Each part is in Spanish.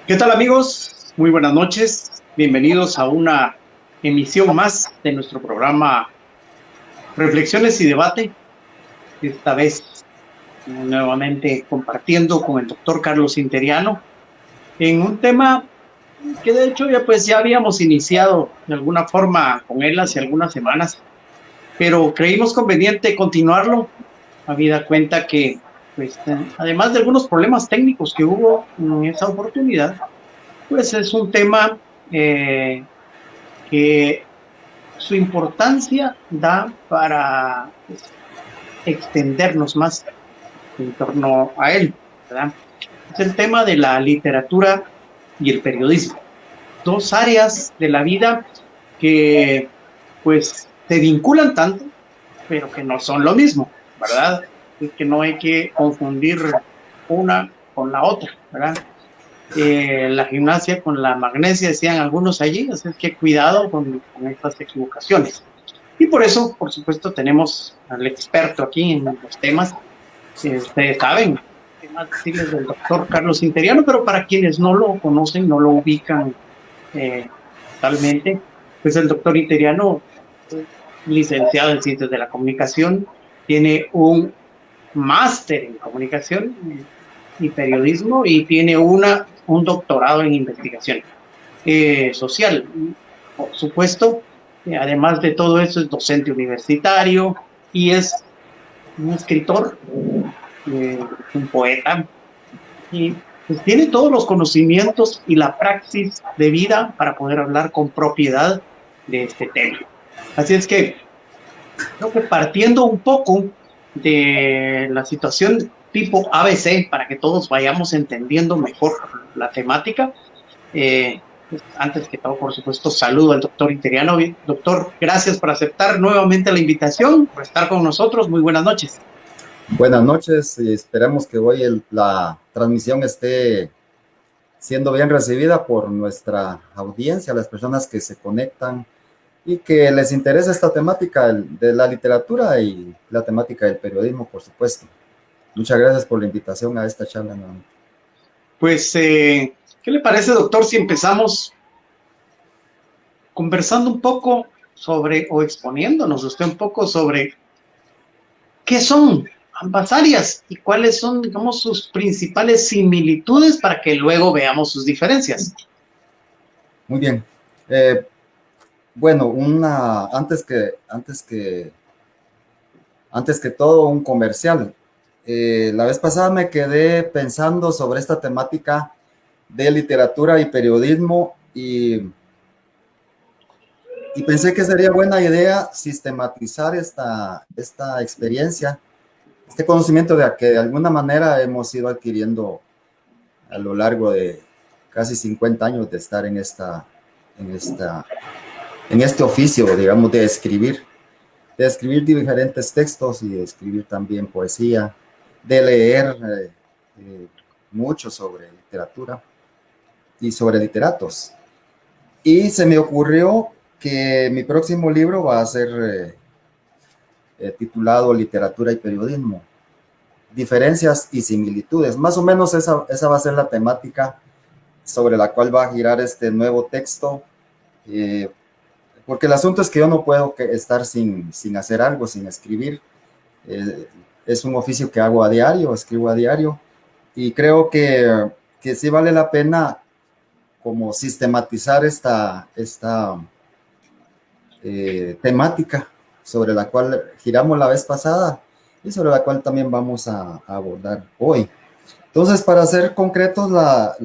¿Qué tal amigos? Muy buenas noches. Bienvenidos a una emisión más de nuestro programa Reflexiones y Debate. Esta vez nuevamente compartiendo con el doctor Carlos Interiano en un tema que de hecho ya habíamos iniciado de alguna forma con él hace algunas semanas, pero creímos conveniente continuarlo, habida cuenta que además de algunos problemas técnicos que hubo en esa oportunidad, pues es un tema eh, que su importancia da para extendernos más en torno a él, ¿verdad? Es el tema de la literatura y el periodismo. Dos áreas de la vida que pues se vinculan tanto, pero que no son lo mismo, ¿verdad? Es que no hay que confundir una con la otra, ¿verdad? La gimnasia con la magnesia, decían algunos allí, así es que cuidado con estas equivocaciones. Y por eso, por supuesto, tenemos al experto aquí en los temas, ustedes saben, qué más decirles del doctor Carlos Interiano, pero para quienes no lo conocen, no lo ubican totalmente, pues el doctor Interiano, licenciado en Ciencias de la Comunicación, tiene un máster en comunicación y periodismo y tiene un doctorado en investigación social. Por supuesto, además de todo eso, es docente universitario y es un escritor, un poeta, y pues tiene todos los conocimientos y la praxis de vida para poder hablar con propiedad de este tema. Así es que creo que partiendo un poco de la situación tipo ABC, para que todos vayamos entendiendo mejor la temática, pues, antes que todo, por supuesto, saludo al doctor Interiano. Doctor, gracias por aceptar nuevamente la invitación, por estar con nosotros. Muy buenas noches. Buenas noches y esperemos que hoy la transmisión esté siendo bien recibida por nuestra audiencia, las personas que se conectan y que les interesa esta temática de la literatura y la temática del periodismo, por supuesto. Muchas gracias por la invitación a esta charla nuevamente. Pues, ¿qué le parece, doctor, si empezamos conversando un poco sobre, o exponiéndonos usted un poco sobre qué son ambas áreas y cuáles son, digamos, sus principales similitudes para que luego veamos sus diferencias? Muy bien. Eh, bueno, antes que todo, un comercial. La vez pasada me quedé pensando sobre esta temática de literatura y periodismo y pensé que sería buena idea sistematizar esta experiencia, este conocimiento de que de alguna manera hemos ido adquiriendo a lo largo de casi 50 años de estar en esta, en este oficio, digamos, de escribir diferentes textos y de escribir también poesía, de leer eh, mucho sobre literatura y sobre literatos. Y se me ocurrió que mi próximo libro va a ser titulado Literatura y Periodismo, diferencias y similitudes. Más o menos esa va a ser la temática sobre la cual va a girar este nuevo texto, eh, porque el asunto es que yo no puedo estar sin hacer algo, sin escribir. Eh, es un oficio que hago a diario, escribo a diario, y creo que sí vale la pena como sistematizar esta temática sobre la cual giramos la vez pasada y sobre la cual también vamos a abordar hoy. Entonces, para ser concretos, la,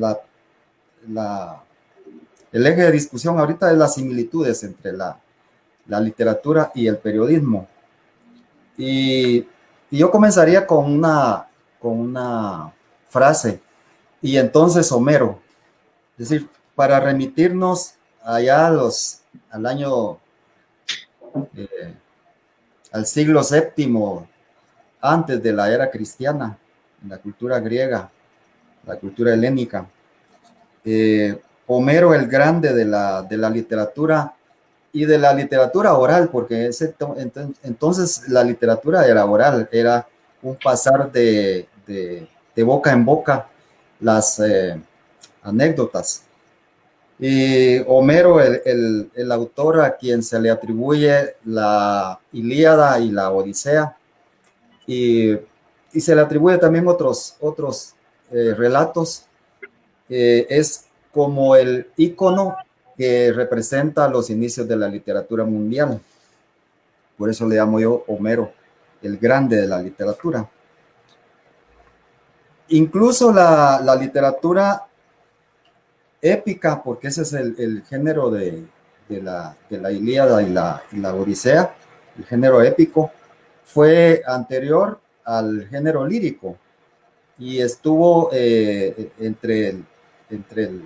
el eje de discusión ahorita es las similitudes entre la literatura y el periodismo. Y, y yo comenzaría con una frase, y entonces Homero, es decir, para remitirnos allá al año, eh, al siglo séptimo antes de la era cristiana, en la cultura griega, la cultura helénica. Homero el Grande de la literatura y de la literatura oral, porque entonces la literatura era oral, era un pasar de boca en boca las, anécdotas. Y Homero, el autor a quien se le atribuye la Ilíada y la Odisea, y se le atribuye también otros relatos, es como el ícono que representa los inicios de la literatura mundial. Por eso le llamo yo Homero, el grande de la literatura. Incluso la literatura épica, porque ese es el género de la Ilíada y la Odisea, el género épico, fue anterior al género lírico y estuvo entre el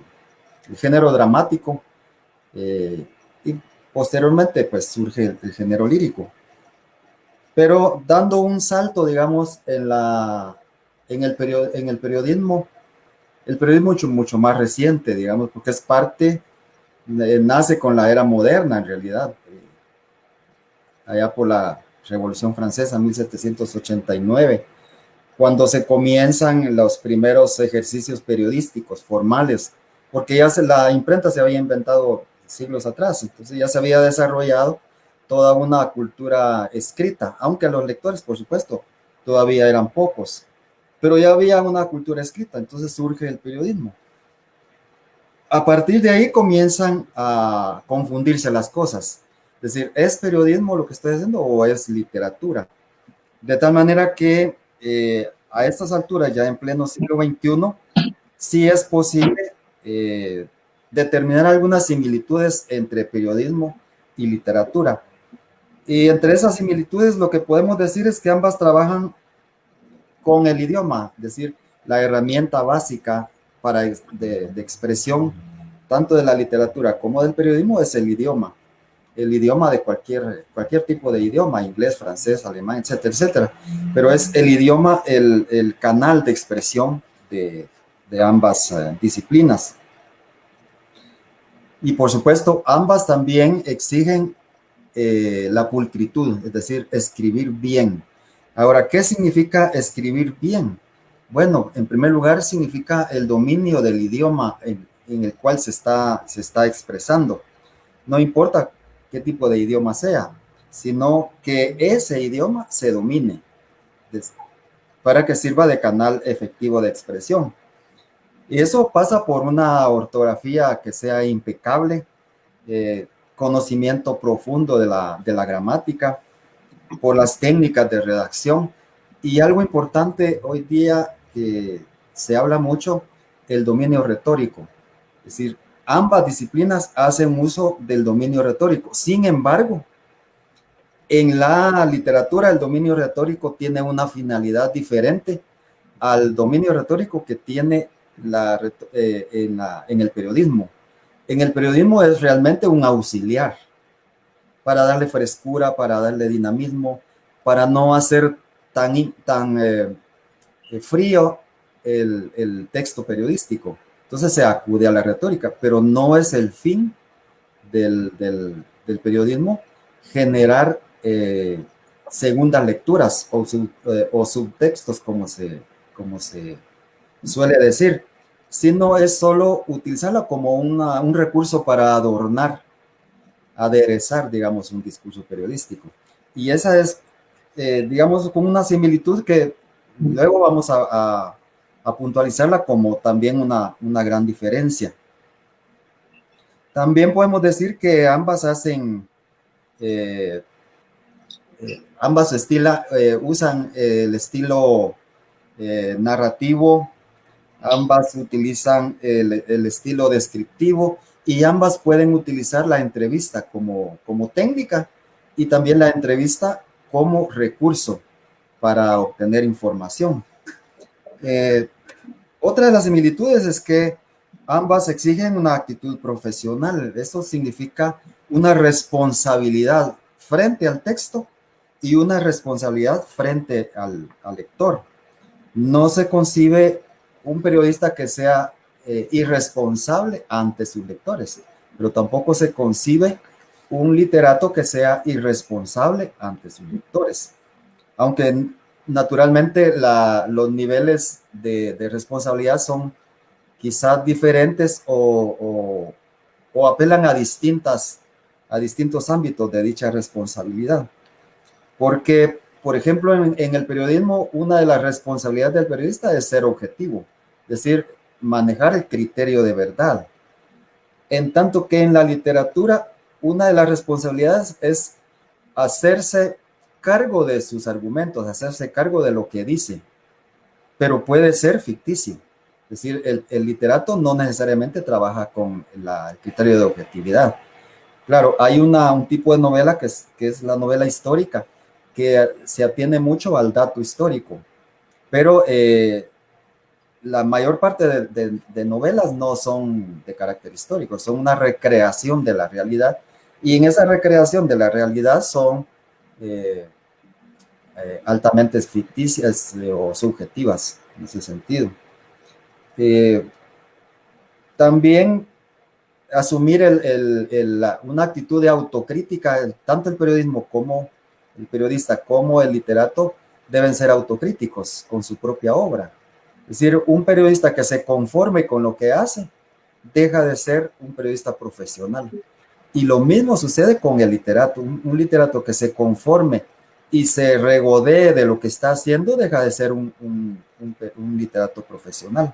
género dramático y posteriormente pues surge el género lírico. Pero dando un salto, digamos, en el periodismo, el periodismo mucho más reciente, digamos, porque es parte, nace con la era moderna en realidad, allá por la Revolución Francesa, 1789, cuando se comienzan los primeros ejercicios periodísticos formales, porque ya la imprenta se había inventado siglos atrás, entonces ya se había desarrollado toda una cultura escrita, aunque los lectores, por supuesto, todavía eran pocos, pero ya había una cultura escrita, entonces surge el periodismo. A partir de ahí comienzan a confundirse las cosas, es decir, ¿es periodismo lo que estoy haciendo o es literatura? De tal manera que a estas alturas, ya en pleno siglo XXI, sí es posible determinar algunas similitudes entre periodismo y literatura. Y entre esas similitudes lo que podemos decir es que ambas trabajan con el idioma, es decir, la herramienta básica de expresión tanto de la literatura como del periodismo es el idioma de cualquier tipo de idioma, inglés, francés, alemán, etcétera, etcétera. Pero es el idioma, el canal de expresión de ambas disciplinas. Y por supuesto, ambas también exigen la pulcritud, es decir, escribir bien. Ahora, ¿qué significa escribir bien? Bueno, en primer lugar, significa el dominio del idioma en el cual se está expresando. No importa qué tipo de idioma sea, sino que ese idioma se domine para que sirva de canal efectivo de expresión. Y eso pasa por una ortografía que sea impecable, conocimiento profundo de la gramática, por las técnicas de redacción y algo importante hoy día que se habla mucho, el dominio retórico. Es decir, ambas disciplinas hacen uso del dominio retórico. Sin embargo, en la literatura el dominio retórico tiene una finalidad diferente al dominio retórico que tiene en el periodismo. En el periodismo es realmente un auxiliar para darle frescura, para darle dinamismo, para no hacer tan frío el texto periodístico. Entonces se acude a la retórica, pero no es el fin del periodismo generar segundas lecturas o subtextos, como se suele decir, sino es solo utilizarla como un recurso para aderezar, digamos, un discurso periodístico. Y esa es, digamos, como una similitud que luego vamos a puntualizarla como también una gran diferencia. También podemos decir que ambas usan el estilo narrativo, ambas utilizan el estilo descriptivo y ambas pueden utilizar la entrevista como técnica y también la entrevista como recurso para obtener información. Otra de las similitudes es que ambas exigen una actitud profesional. Eso significa una responsabilidad frente al texto y una responsabilidad frente al lector. No se concibe un periodista que sea irresponsable ante sus lectores, pero tampoco se concibe un literato que sea irresponsable ante sus lectores. Aunque naturalmente los niveles de responsabilidad son quizás diferentes o apelan a distintos ámbitos de dicha responsabilidad. Porque, por ejemplo, en el periodismo, una de las responsabilidades del periodista es ser objetivo, es decir, manejar el criterio de verdad. En tanto que en la literatura, una de las responsabilidades es hacerse cargo de sus argumentos, hacerse cargo de lo que dice, pero puede ser ficticio. Es decir, el literato no necesariamente trabaja con el criterio de objetividad. Claro, hay un tipo de novela que es la novela histórica, que se atiene mucho al dato histórico, pero la mayor parte de novelas no son de carácter histórico, son una recreación de la realidad, y en esa recreación de la realidad son altamente ficticias o subjetivas en ese sentido. También asumir una actitud de autocrítica, tanto el periodismo como el periodista como el literato deben ser autocríticos con su propia obra. Es decir, un periodista que se conforme con lo que hace deja de ser un periodista profesional. Y lo mismo sucede con el literato. Un literato que se conforme y se regodee de lo que está haciendo deja de ser un literato profesional.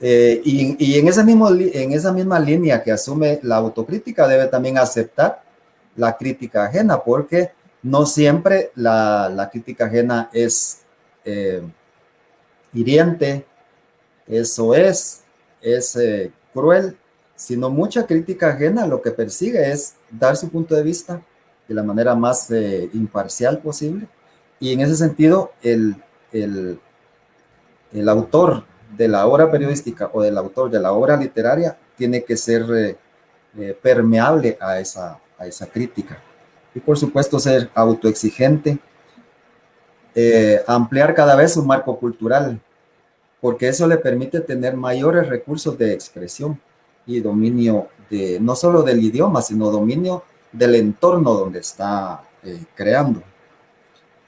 Y en esa misma línea que asume la autocrítica, debe también aceptar la crítica ajena, porque no siempre la crítica ajena es hiriente, eso es cruel, sino mucha crítica ajena lo que persigue es dar su punto de vista de la manera más imparcial posible. Y en ese sentido, el autor de la obra periodística o del autor de la obra literaria tiene que ser permeable a esa crítica. Y por supuesto ser autoexigente, ampliar cada vez su marco cultural, porque eso le permite tener mayores recursos de expresión y dominio no solo del idioma, sino dominio del entorno donde está creando.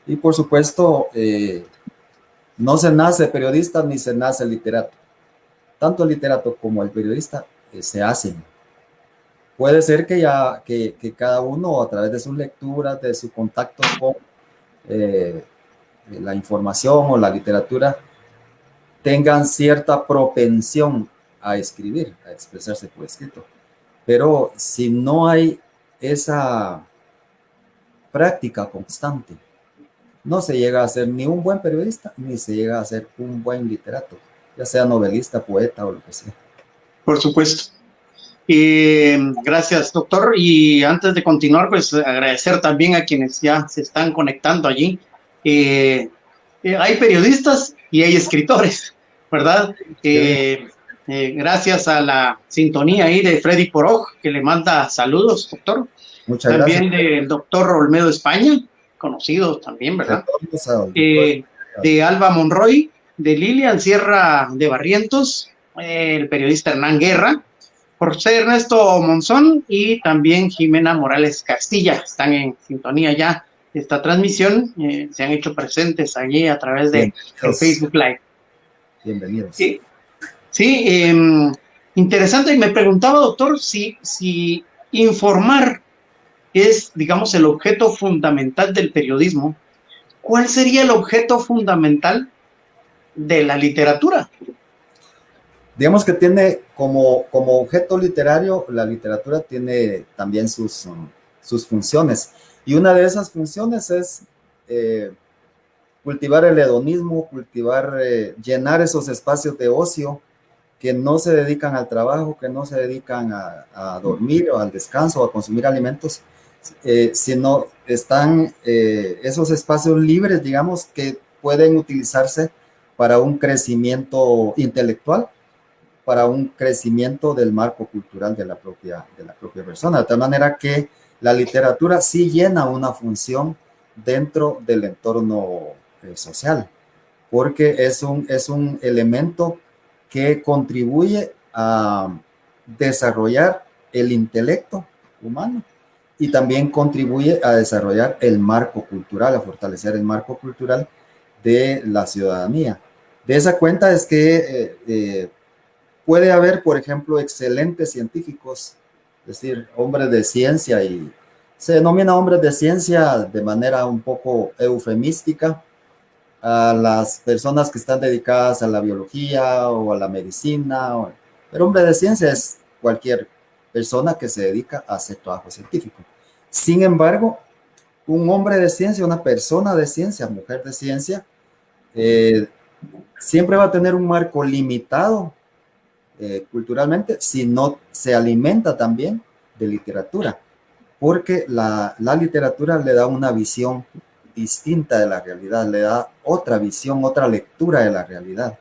Y por supuesto, no se nace periodista ni se nace literato. Tanto el literato como el periodista se hacen. Puede ser que cada uno, a través de sus lecturas, de su contacto con la información o la literatura, tengan cierta propensión a escribir, a expresarse por escrito. Pero si no hay esa práctica constante, no se llega a ser ni un buen periodista, ni se llega a ser un buen literato, ya sea novelista, poeta o lo que sea. Por supuesto. Gracias, doctor. Y antes de continuar, pues agradecer también a quienes ya se están conectando allí. Hay periodistas y hay escritores, ¿verdad? Gracias a la sintonía ahí de Freddy Poroj, que le manda saludos, doctor. Muchas también gracias. Del doctor Olmedo España, conocido también, ¿verdad? De Alba Monroy, de Lilian Sierra de Barrientos, el periodista Hernán Guerra, José Ernesto Monzón y también Jimena Morales Castilla. Están en sintonía ya de esta transmisión, se han hecho presentes allí a través de Facebook Live. Bienvenidos. Sí, interesante. Y me preguntaba, doctor, si informar es, digamos, el objeto fundamental del periodismo, ¿cuál sería el objeto fundamental de la literatura? Digamos que tiene como objeto literario, la literatura tiene también sus funciones. Y una de esas funciones es cultivar el hedonismo, llenar esos espacios de ocio que no se dedican al trabajo, que no se dedican a dormir o al descanso o a consumir alimentos, sino están esos espacios libres, digamos, que pueden utilizarse para un crecimiento intelectual, para un crecimiento del marco cultural de la propia persona, de tal manera que la literatura sí llena una función dentro del entorno social, porque es un elemento que contribuye a desarrollar el intelecto humano y también contribuye a desarrollar el marco cultural, a fortalecer el marco cultural de la ciudadanía. De esa cuenta es que puede haber, por ejemplo, excelentes científicos, es decir, hombres de ciencia, y se denomina hombres de ciencia de manera un poco eufemística a las personas que están dedicadas a la biología o a la medicina, pero hombre de ciencia es cualquier persona que se dedica a hacer trabajo científico. Sin embargo, un hombre de ciencia, una persona de ciencia, mujer de ciencia, siempre va a tener un marco limitado culturalmente si no se alimenta también de literatura, porque la literatura le da una visión distinta de la realidad, le da otra visión, otra lectura de la realidad.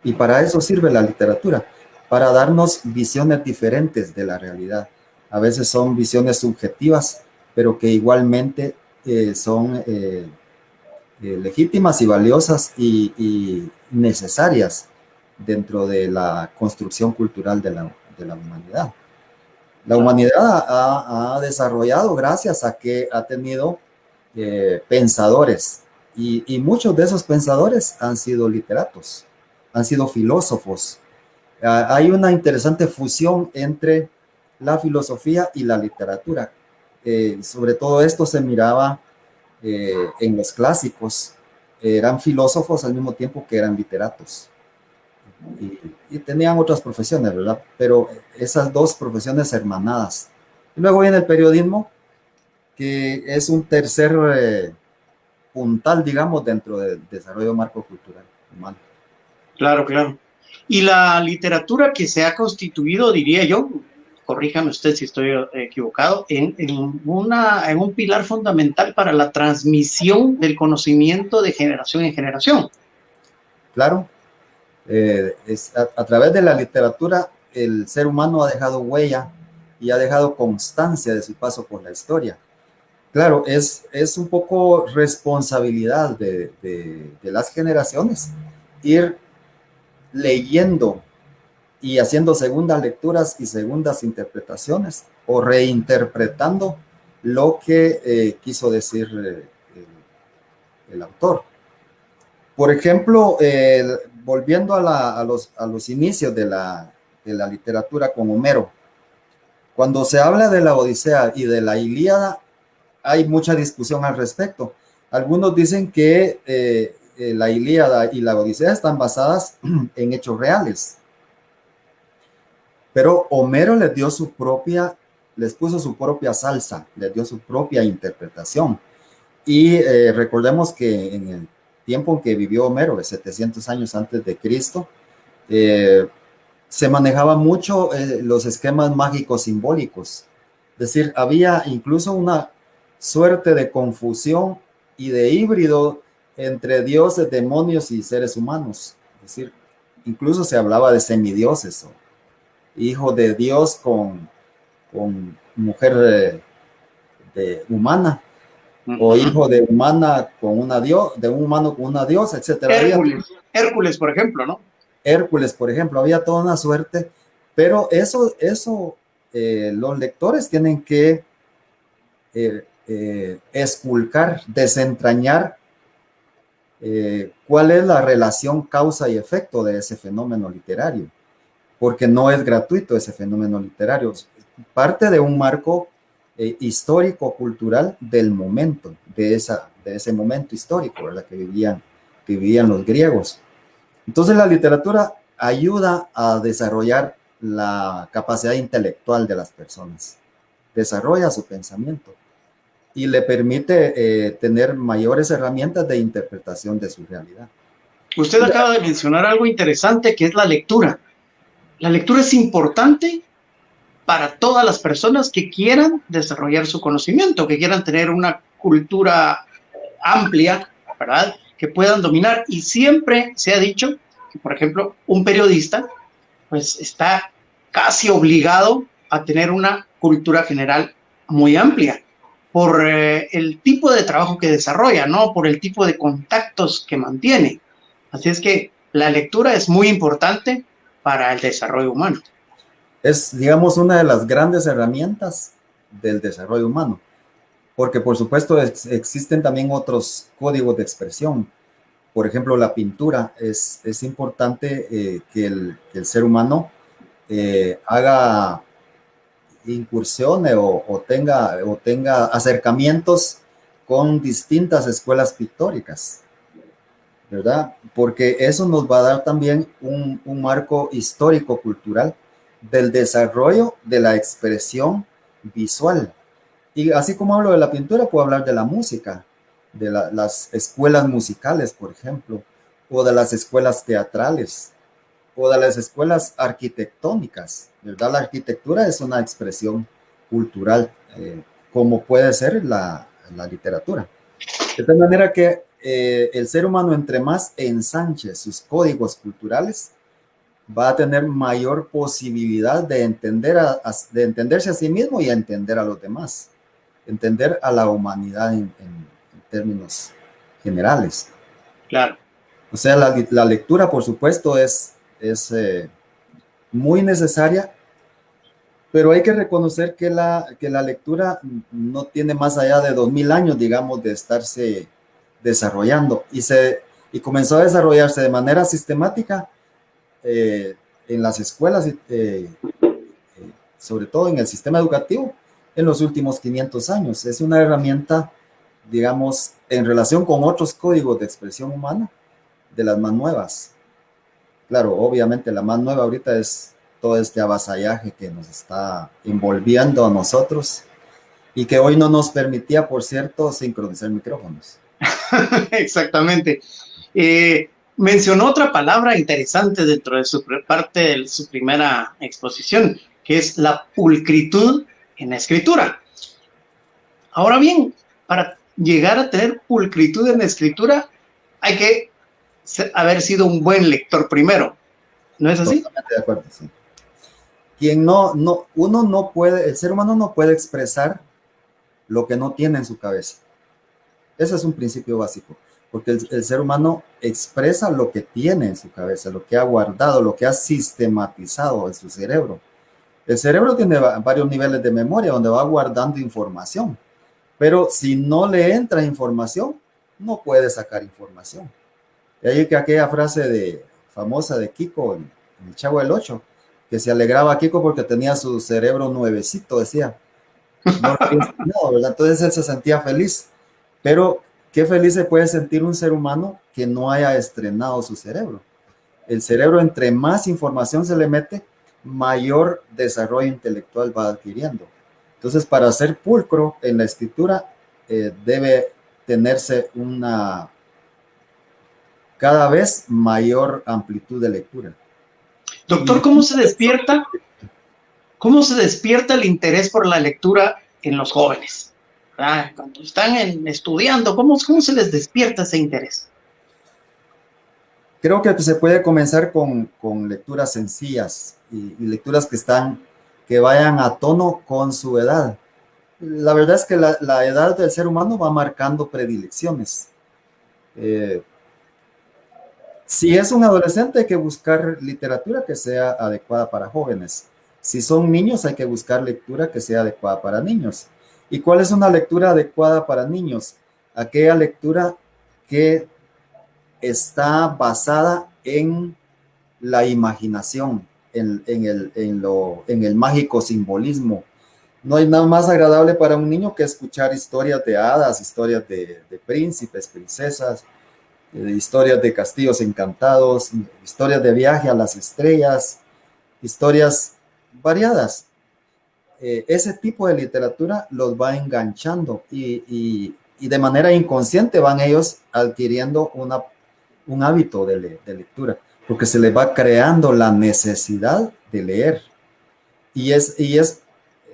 Y para eso sirve la literatura, para darnos visiones diferentes de la realidad. A veces son visiones subjetivas, pero que igualmente son legítimas y valiosas y necesarias dentro de la construcción cultural de la humanidad. La humanidad ha desarrollado gracias a que ha tenido pensadores, y muchos de esos pensadores han sido literatos, han sido filósofos. Hay una interesante fusión entre la filosofía y la literatura. Sobre todo esto se miraba en los clásicos. Eran filósofos al mismo tiempo que eran literatos. Y tenían otras profesiones, ¿verdad? Pero esas dos profesiones hermanadas. Y luego viene el periodismo, que es un tercer puntal, digamos, dentro del desarrollo marco cultural humano. Claro, claro. Y la literatura que se ha constituido, diría yo, corríjame usted si estoy equivocado, en un pilar fundamental para la transmisión del conocimiento de generación en generación. Claro, a través de la literatura el ser humano ha dejado huella y ha dejado constancia de su paso por la historia. Claro, es un poco responsabilidad de las generaciones ir leyendo y haciendo segundas lecturas y segundas interpretaciones o reinterpretando lo que quiso decir el autor. Por ejemplo, volviendo a los inicios de la literatura con Homero, cuando se habla de la Odisea y de la Ilíada, hay mucha discusión al respecto. Algunos dicen que la Ilíada y la Odisea están basadas en hechos reales, pero Homero les puso su propia salsa, les dio su propia interpretación. Y recordemos que en el tiempo en que vivió Homero, 700 años antes de Cristo, se manejaba mucho los esquemas mágicos simbólicos. Es decir, había incluso una suerte de confusión y de híbrido entre dioses, demonios y seres humanos. Es decir, incluso se hablaba de semidioses, o hijo de Dios con mujer humana, o hijo de humana con una de un humano con una diosa, etcétera. Hércules, por ejemplo, ¿no? Hércules, por ejemplo, había toda una suerte, pero eso los lectores tienen que esculcar, desentrañar cuál es la relación causa y efecto de ese fenómeno literario, porque no es gratuito ese fenómeno literario, parte de un marco histórico, cultural del momento, de ese momento histórico, ¿verdad? Que vivían los griegos. Entonces la literatura ayuda a desarrollar la capacidad intelectual de las personas, desarrolla su pensamiento y le permite tener mayores herramientas de interpretación de su realidad. Usted acaba de mencionar algo interesante, que es la lectura. La lectura es importante para todas las personas que quieran desarrollar su conocimiento, que quieran tener una cultura amplia, ¿verdad? Que puedan dominar. Y siempre se ha dicho que, por ejemplo, un periodista pues está casi obligado a tener una cultura general muy amplia por el tipo de trabajo que desarrolla, ¿no? Por el tipo de contactos que mantiene. Así es que la lectura es muy importante para el desarrollo humano. Es, digamos, una de las grandes herramientas del desarrollo humano, porque por supuesto existen también otros códigos de expresión. por ejemplo, la pintura. Es importante que el ser humano haga incursiones o tenga acercamientos con distintas escuelas pictóricas, ¿verdad? Porque eso nos va a dar también un marco histórico-cultural del desarrollo de la expresión visual. Y así como hablo de la pintura, puedo hablar de la música, de las escuelas musicales, por ejemplo, o de las escuelas teatrales, o de las escuelas arquitectónicas, ¿verdad? La arquitectura es una expresión cultural, como puede ser la literatura. De tal manera que el ser humano, entre más ensanche sus códigos culturales, va a tener mayor posibilidad de de entenderse a sí mismo y a entender a los demás, entender a la humanidad en términos generales. Claro. O sea, la lectura, por supuesto, es muy necesaria, pero hay que reconocer que la lectura no tiene más allá de 2000 años, digamos, de estarse desarrollando y comenzó a desarrollarse de manera sistemática en las escuelas, sobre todo en el sistema educativo, en los últimos 500 años. Es una herramienta, digamos, en relación con otros códigos de expresión humana, de las más nuevas. Claro, obviamente la más nueva ahorita es todo este avasallaje que nos está envolviendo a nosotros y que hoy no nos permitía, por cierto, sincronizar micrófonos. Exactamente. Mencionó otra palabra interesante dentro de su parte de su primera exposición, que es la pulcritud en la escritura. Ahora bien, para llegar a tener pulcritud en la escritura, hay que haber sido un buen lector primero. ¿No es así? Totalmente de acuerdo, sí. Uno no puede, el ser humano no puede expresar lo que no tiene en su cabeza. Ese es un principio básico, porque el ser humano expresa lo que tiene en su cabeza, lo que ha guardado, lo que ha sistematizado en su cerebro. El cerebro tiene varios niveles de memoria donde va guardando información, pero si no le entra información, no puede sacar información. De ahí que aquella frase famosa de Kiko, en el Chavo del Ocho, que se alegraba a Kiko porque tenía su cerebro nuevecito, decía. No, ¿verdad? Entonces él se sentía feliz. Pero qué feliz se puede sentir un ser humano que no haya estrenado su cerebro. El cerebro, entre más información se le mete, mayor desarrollo intelectual va adquiriendo. Entonces, para ser pulcro en la escritura, debe tenerse una cada vez mayor amplitud de lectura. Doctor, ¿cómo se despierta? ¿Cómo se despierta el interés por la lectura en los jóvenes? Cuando están estudiando, ¿cómo se les despierta ese interés? Creo que se puede comenzar con lecturas sencillas y lecturas que vayan a tono con su edad. La verdad es que la edad del ser humano va marcando predilecciones. Si es un adolescente, hay que buscar literatura que sea adecuada para jóvenes. Si son niños, hay que buscar lectura que sea adecuada para niños. ¿Y cuál es una lectura adecuada para niños? Aquella lectura que está basada en la imaginación, en el mágico simbolismo. No hay nada más agradable para un niño que escuchar historias de hadas, historias de príncipes, princesas, historias de castillos encantados, historias de viaje a las estrellas, historias variadas. Ese tipo de literatura los va enganchando y de manera inconsciente van ellos adquiriendo un hábito de lectura, porque se les va creando la necesidad de leer. Y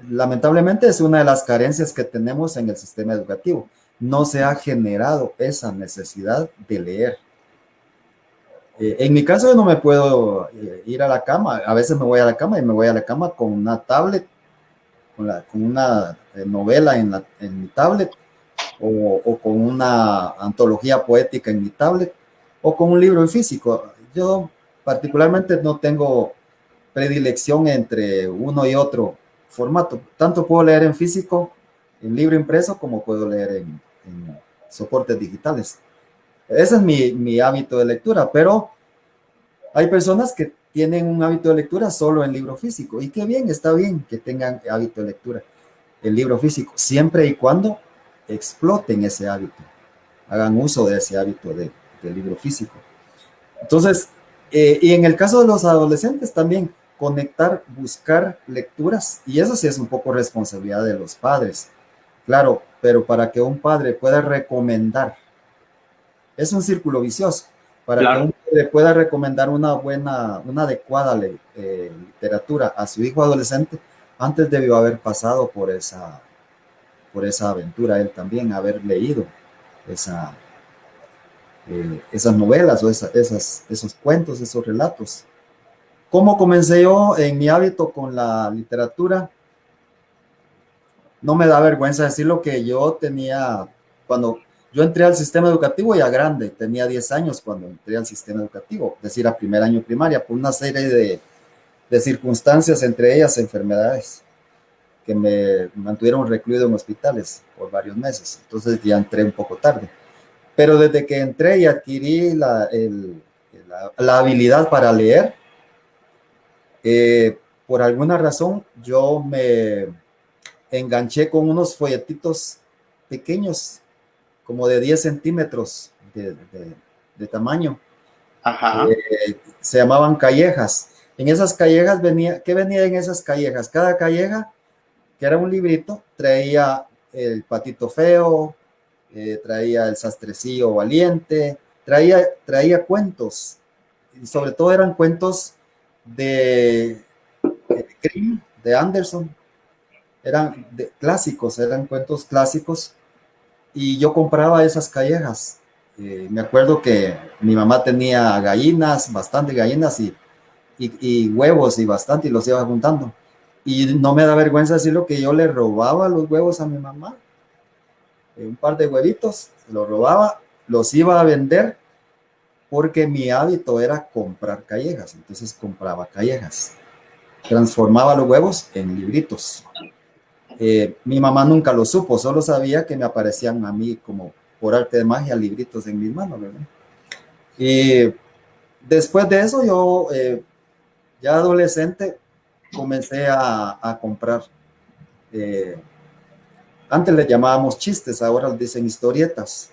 lamentablemente es una de las carencias que tenemos en el sistema educativo. No se ha generado esa necesidad de leer. En mi caso, yo no me puedo ir a la cama. A veces me voy a la cama y me voy a la cama con una tablet, con una novela en mi tablet, o con una antología poética en mi tablet, o con un libro en físico. Yo particularmente no tengo predilección entre uno y otro formato. Tanto puedo leer en físico, en libro impreso, como puedo leer en soportes digitales. Ese es mi hábito de lectura, pero hay personas que tienen un hábito de lectura solo en libro físico. Y qué bien, está bien que tengan hábito de lectura en libro físico, siempre y cuando exploten ese hábito, hagan uso de ese hábito de libro físico. Entonces, y en el caso de los adolescentes también, conectar, buscar lecturas, y eso sí es un poco responsabilidad de los padres, claro, pero para que un padre pueda recomendar, es un círculo vicioso, para que un padre pueda recomendar una adecuada literatura a su hijo adolescente, antes debió haber pasado por esa aventura, él también, haber leído esas novelas o esos cuentos, esos relatos. ¿Cómo comencé yo en mi hábito con la literatura? No me da vergüenza decirlo, que yo tenía, cuando yo entré al sistema educativo ya grande, tenía 10 años cuando entré al sistema educativo, es decir, a primer año primaria, por una serie de circunstancias, entre ellas enfermedades, que me mantuvieron recluido en hospitales por varios meses. Entonces ya entré un poco tarde. Pero desde que entré y adquirí la habilidad para leer, por alguna razón yo me enganché con unos folletitos pequeños, como de 10 centímetros de tamaño. Ajá. Se llamaban callejas. En esas callejas ¿qué venía en esas callejas? Cada calleja, que era un librito, traía el patito feo, traía el sastrecillo valiente, traía cuentos, y sobre todo eran cuentos de Grimm, de Anderson, eran clásicos, eran cuentos clásicos, y yo compraba esas callejas. Me acuerdo que mi mamá tenía gallinas, bastante gallinas, y huevos, y bastante, y los iba juntando. Y no me da vergüenza decirlo, que yo le robaba los huevos a mi mamá, un par de huevitos, los robaba, los iba a vender, porque mi hábito era comprar callejas. Entonces compraba callejas, transformaba los huevos en libritos. Mi mamá nunca lo supo, solo sabía que me aparecían a mí como por arte de magia libritos en mis manos, ¿verdad? Y después de eso yo, ya adolescente, comencé a comprar. Antes le llamábamos chistes, ahora les dicen historietas.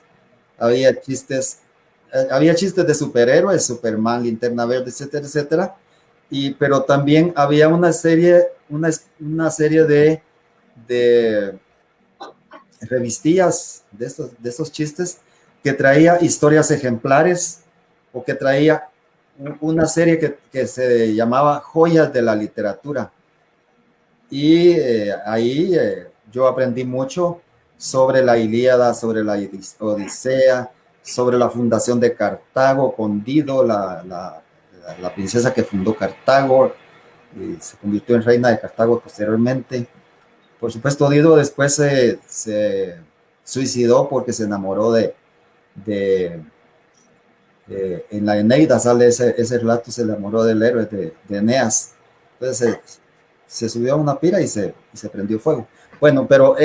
Había chistes de superhéroes, Superman, Linterna Verde, etcétera, etcétera. Pero también había una serie de revistillas de estos chistes, que traía historias ejemplares, o que traía una serie que se llamaba Joyas de la Literatura. Y ahí yo aprendí mucho sobre la Ilíada, sobre la Odisea, sobre la fundación de Cartago, con Dido, la princesa que fundó Cartago, y se convirtió en reina de Cartago posteriormente. Por supuesto, Dido después se suicidó porque se enamoró en la Eneida sale ese relato, se enamoró del héroe de Eneas. Entonces se subió a una pira y se prendió fuego. Bueno, pero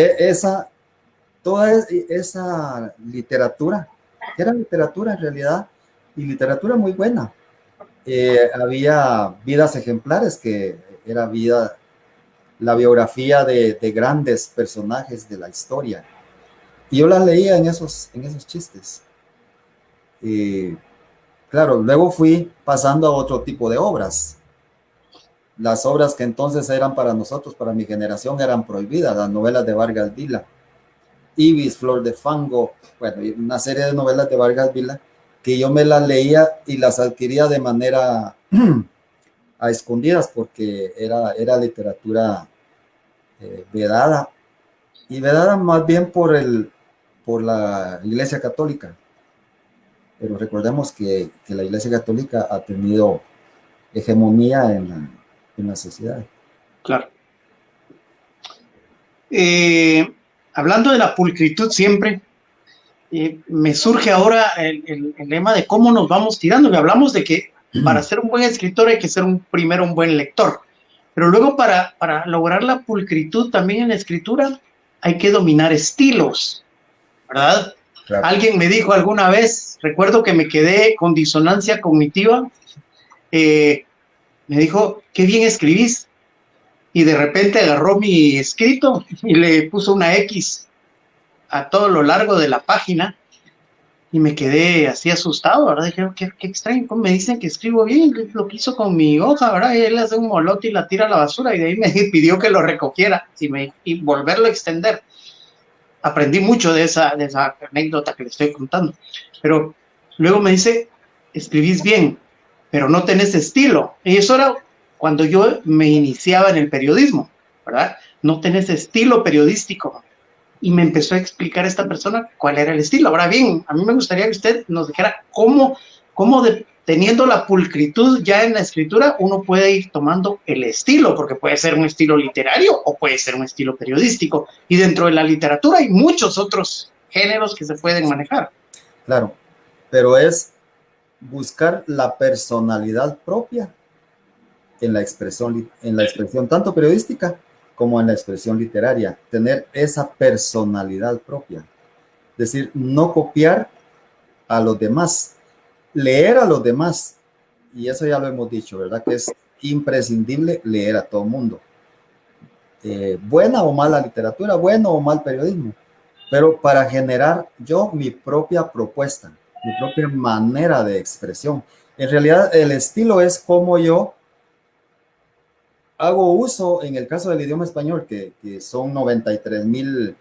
toda esa literatura, que era literatura en realidad, y literatura muy buena. Había vidas ejemplares, que era la biografía de grandes personajes de la historia. Y yo las leía en esos chistes. Claro, luego fui pasando a otro tipo de obras. Las obras que entonces eran para nosotros, para mi generación, eran prohibidas, las novelas de Vargas Vila, Ibis, Flor de Fango, bueno, una serie de novelas de Vargas Vila, que yo me las leía y las adquiría de manera a escondidas, porque era literatura vedada, y vedada más bien por la Iglesia Católica. Pero recordemos que la Iglesia Católica ha tenido hegemonía en la sociedad. Claro. Hablando de la pulcritud siempre, me surge ahora el lema de cómo nos vamos tirando. Que hablamos de que para ser un buen escritor hay que ser primero un buen lector, pero luego para lograr la pulcritud también en la escritura hay que dominar estilos, ¿verdad? Claro. Alguien me dijo alguna vez, recuerdo que me quedé con disonancia cognitiva, me dijo, qué bien escribís. Y de repente agarró mi escrito y le puso una X a todo lo largo de la página y me quedé así asustado, ¿verdad? Dije, qué extraño, ¿cómo me dicen que escribo bien? Lo que hizo con mi hoja, ¿verdad? Y él hace un molote y la tira a la basura y de ahí me pidió que lo recogiera y volverlo a extender. Aprendí mucho de esa anécdota que le estoy contando. Pero luego me dice, escribís bien, pero no tenés estilo. Y eso era cuando yo me iniciaba en el periodismo, ¿verdad? No tenés estilo periodístico. Y me empezó a explicar esta persona cuál era el estilo. Ahora bien, a mí me gustaría que usted nos dijera teniendo la pulcritud ya en la escritura, uno puede ir tomando el estilo, porque puede ser un estilo literario o puede ser un estilo periodístico. Y dentro de la literatura hay muchos otros géneros que se pueden manejar. Claro, pero es buscar la personalidad propia en la expresión tanto periodística como en la expresión literaria, tener esa personalidad propia. Es decir, no copiar a los demás, leer a los demás, y eso ya lo hemos dicho, ¿verdad? Que es imprescindible leer a todo mundo. Buena o mala literatura, bueno o mal periodismo, pero para generar yo mi propia propuesta, mi propia manera de expresión. En realidad, el estilo es como yo hago uso, en el caso del idioma español, que son 93,000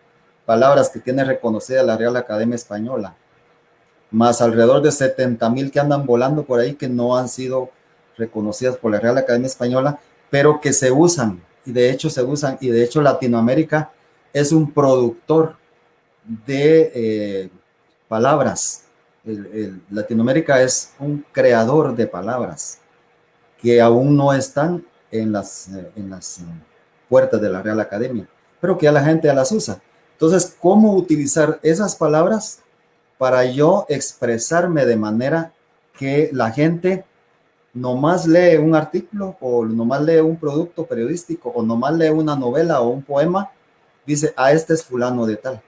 palabras que tiene reconocida la Real Academia Española, más alrededor de 70,000 que andan volando por ahí que no han sido reconocidas por la Real Academia Española, pero que se usan, y de hecho se usan, y de hecho Latinoamérica es un productor de palabras. Latinoamérica es un creador de palabras que aún no están en las puertas de la Real Academia, pero que ya la gente ya las usa. Entonces, ¿cómo utilizar esas palabras para yo expresarme de manera que la gente nomás lee un artículo o nomás lee un producto periodístico o nomás lee una novela o un poema, dice, este es fulano de tal?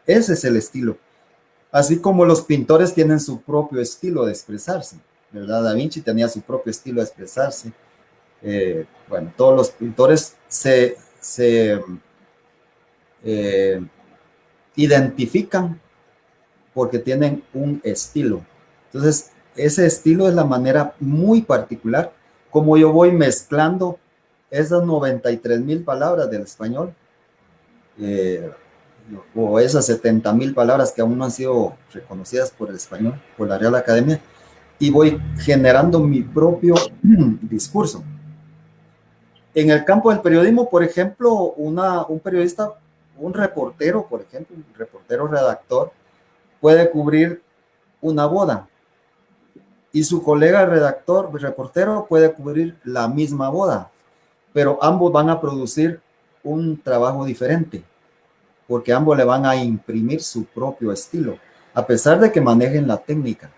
Ese es el estilo. Así como los pintores tienen su propio estilo de expresarse, ¿verdad? Da Vinci tenía su propio estilo de expresarse. Bueno, todos los pintores se identifican porque tienen un estilo. Entonces, ese estilo es la manera muy particular como yo voy mezclando esas 93,000 palabras del español o esas 70,000 palabras que aún no han sido reconocidas por el español, por la Real Academia, y voy generando mi propio discurso. En el campo del periodismo, por ejemplo, un periodista, un reportero, por ejemplo, un reportero redactor, puede cubrir una boda y su colega reportero puede cubrir la misma boda, pero ambos van a producir un trabajo diferente porque ambos le van a imprimir su propio estilo, a pesar de que manejen la técnica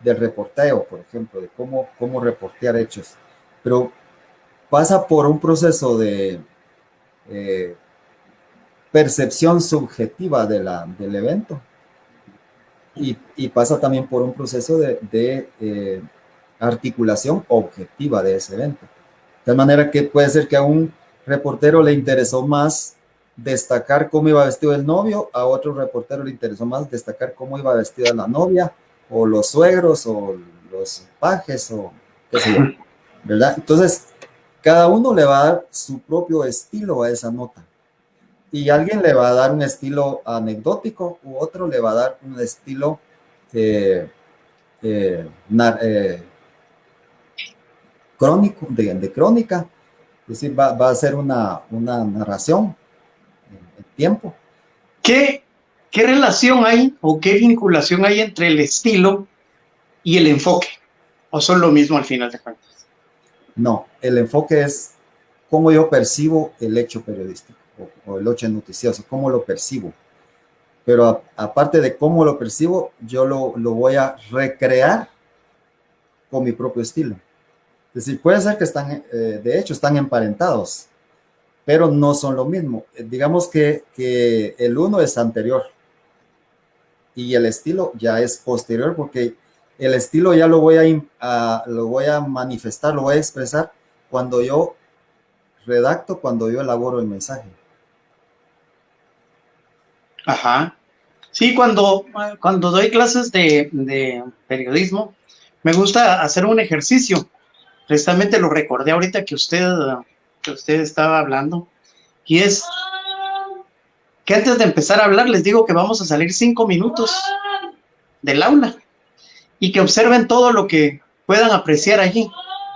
del reporteo, por ejemplo, de cómo reportear hechos, pero pasa por un proceso de percepción subjetiva del evento y pasa también por un proceso de articulación objetiva de ese evento. De tal manera que puede ser que a un reportero le interesó más destacar cómo iba vestido el novio, a otro reportero le interesó más destacar cómo iba vestida la novia, o los suegros, o los pajes, o qué sé yo, ¿verdad? Entonces, cada uno le va a dar su propio estilo a esa nota. Y alguien le va a dar un estilo anecdótico, u otro le va a dar un estilo crónico, de crónica. Es decir, va a ser una narración en tiempo. ¿Qué relación hay o qué vinculación hay entre el estilo y el enfoque? ¿O son lo mismo al final de cuentas? No, el enfoque es cómo yo percibo el hecho periodístico o el hecho noticioso, cómo lo percibo. Pero aparte de cómo lo percibo, yo lo voy a recrear con mi propio estilo. Es decir, puede ser que de hecho están emparentados, pero no son lo mismo. Digamos que el uno es anterior y el estilo ya es posterior, porque el estilo ya lo voy a manifestar, lo voy a expresar cuando yo redacto, cuando yo elaboro el mensaje. Ajá. Sí, cuando doy clases de periodismo, me gusta hacer un ejercicio. Precisamente lo recordé ahorita que usted estaba hablando, y es que antes de empezar a hablar les digo que vamos a salir 5 minutos del aula y que observen todo lo que puedan apreciar allí,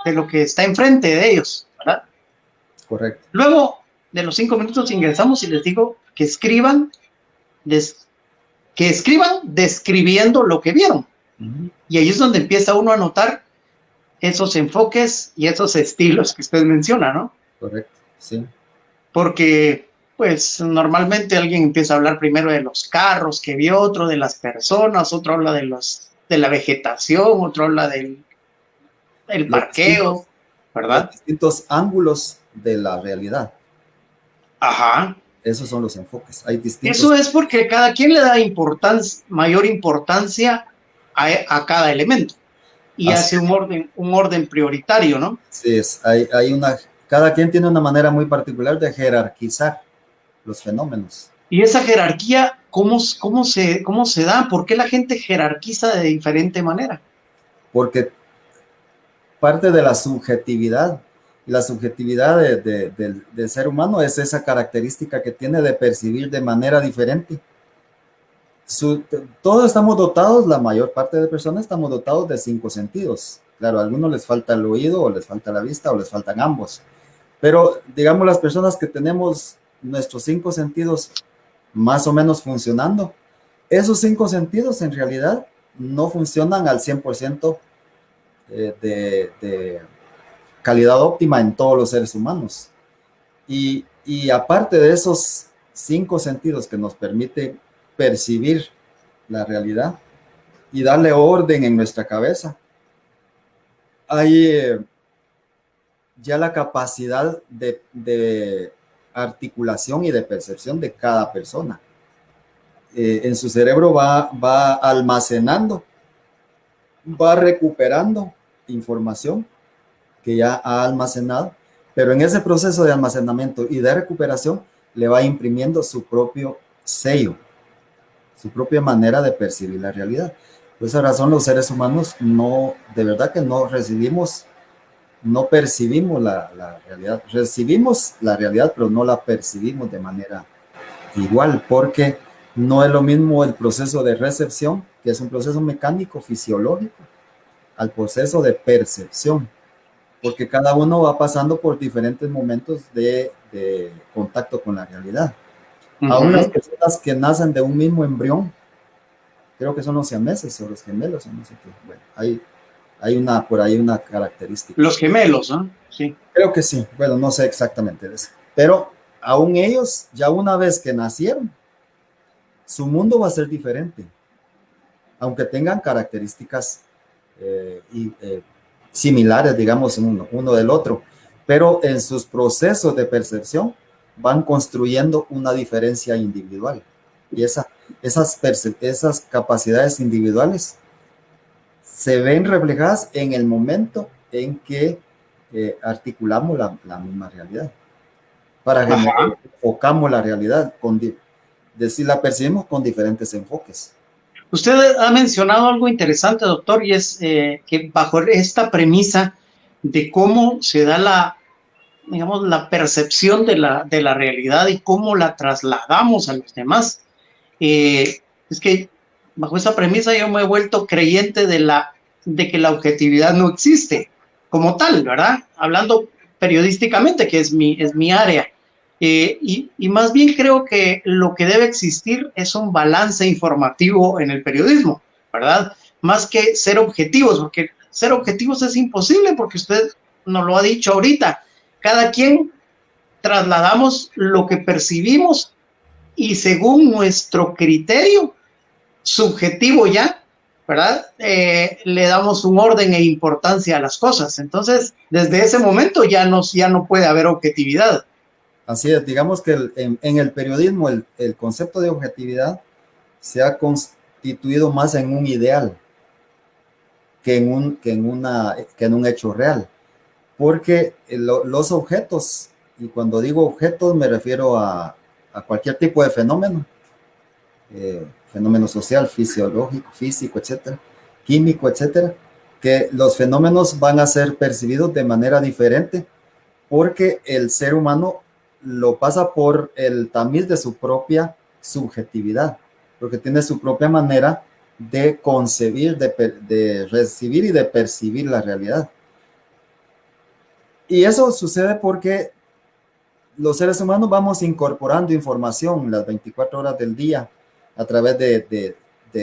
de lo que está enfrente de ellos, ¿verdad? Correcto. Luego de los 5 minutos ingresamos y les digo que escriban describiendo lo que vieron. Y ahí es donde empieza uno a notar esos enfoques y esos estilos que usted menciona, ¿no? Correcto, sí. Porque, pues, normalmente alguien empieza a hablar primero de los carros que vio, otro de las personas, otro habla de la vegetación, otro habla del parqueo, ¿verdad? Los distintos ángulos de la realidad. Ajá. Esos son los enfoques. Hay distintos. Eso es porque cada quien le da mayor importancia a cada elemento y hace un orden prioritario, ¿no? Sí, cada quien tiene una manera muy particular de jerarquizar los fenómenos. Y esa jerarquía, ¿cómo se da? ¿Por qué la gente jerarquiza de diferente manera? Porque parte de la subjetividad, y la subjetividad del ser humano es esa característica que tiene de percibir de manera diferente. Todos estamos dotados, la mayor parte de personas estamos dotados de 5 sentidos. Claro, a algunos les falta el oído, o les falta la vista, o les faltan ambos. Pero, digamos, las personas que tenemos nuestros 5 sentidos más o menos funcionando, esos 5 sentidos en realidad no funcionan al 100% de calidad óptima en todos los seres humanos. Y aparte de esos 5 sentidos que nos permiten percibir la realidad y darle orden en nuestra cabeza, hay ya la capacidad de articulación y de percepción de cada persona. En su cerebro va almacenando, va recuperando información que ya ha almacenado, pero en ese proceso de almacenamiento y de recuperación le va imprimiendo su propio sello, su propia manera de percibir la realidad. Por esa razón los seres humanos de verdad que no percibimos la realidad. Recibimos la realidad, pero no la percibimos de manera igual, porque no es lo mismo el proceso de recepción, que es un proceso mecánico, fisiológico, al proceso de percepción, porque cada uno va pasando por diferentes momentos de contacto con la realidad. Aún las personas que nacen de un mismo embrión, creo que son los siameses o los gemelos, no sé qué. Bueno, hay por ahí una característica. Los gemelos, ¿no? Sí. Creo que sí. Bueno, no sé exactamente de eso. Pero aún ellos, ya una vez que nacieron, su mundo va a ser diferente. Aunque tengan características similares, digamos, uno del otro. Pero en sus procesos de percepción van construyendo una diferencia individual. Y esas capacidades individuales se ven reflejadas en el momento en que articulamos la misma realidad. Para generar, enfocamos la realidad, la percibimos con diferentes enfoques. Usted ha mencionado algo interesante, doctor, y es que bajo esta premisa de cómo se da la percepción de la realidad y cómo la trasladamos a los demás, es que bajo esa premisa yo me he vuelto creyente de que la objetividad no existe como tal, ¿verdad? Hablando periodísticamente, que es mi área. Y más bien creo que lo que debe existir es un balance informativo en el periodismo, ¿verdad? Más que ser objetivos, porque ser objetivos es imposible, porque usted nos lo ha dicho ahorita. Cada quien trasladamos lo que percibimos y según nuestro criterio subjetivo ya, ¿verdad? Le damos un orden e importancia a las cosas. Entonces, desde ese momento ya no puede haber objetividad. Así es, digamos que en el periodismo el concepto de objetividad se ha constituido más en un ideal que en un hecho real, porque los objetos, y cuando digo objetos me refiero a cualquier tipo de fenómeno, fenómeno social, fisiológico, físico, etcétera, químico, etcétera, que los fenómenos van a ser percibidos de manera diferente porque el ser humano lo pasa por el tamiz de su propia subjetividad, porque tiene su propia manera de concebir, de recibir y de percibir la realidad. Y eso sucede porque los seres humanos vamos incorporando información las 24 horas del día a través de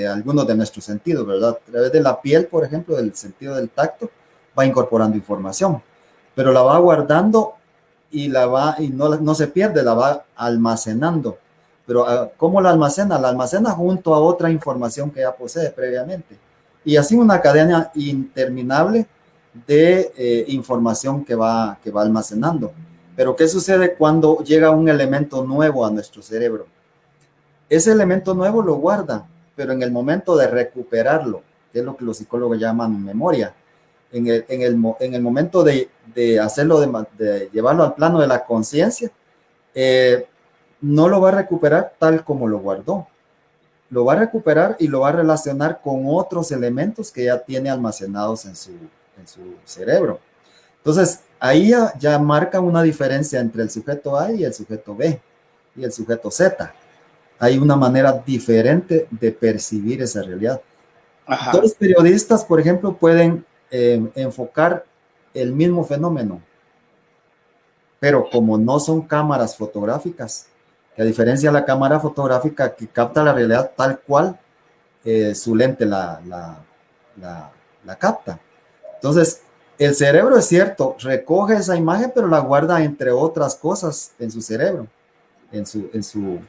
algunos de nuestros sentidos, ¿verdad? A través de la piel, por ejemplo, del sentido del tacto, va incorporando información, pero la va guardando y no se pierde, la va almacenando. Pero ¿cómo la almacena? La almacena junto a otra información que ya posee previamente. Y así una cadena interminable de información que va almacenando. Pero ¿qué sucede cuando llega un elemento nuevo a nuestro cerebro? Ese elemento nuevo lo guarda, pero en el momento de recuperarlo, que es lo que los psicólogos llaman memoria, en el momento de hacerlo, de llevarlo al plano de la conciencia, no lo va a recuperar tal como lo guardó. Lo va a recuperar y lo va a relacionar con otros elementos que ya tiene almacenados en su cerebro. Entonces, ahí ya marca una diferencia entre el sujeto A y el sujeto B y el sujeto Z. Hay una manera diferente de percibir esa realidad. Ajá. Dos periodistas, por ejemplo, pueden enfocar el mismo fenómeno, pero como no son cámaras fotográficas, que a diferencia de la cámara fotográfica que capta la realidad tal cual su lente la capta. Entonces, el cerebro, es cierto, recoge esa imagen, pero la guarda entre otras cosas en su cerebro, en su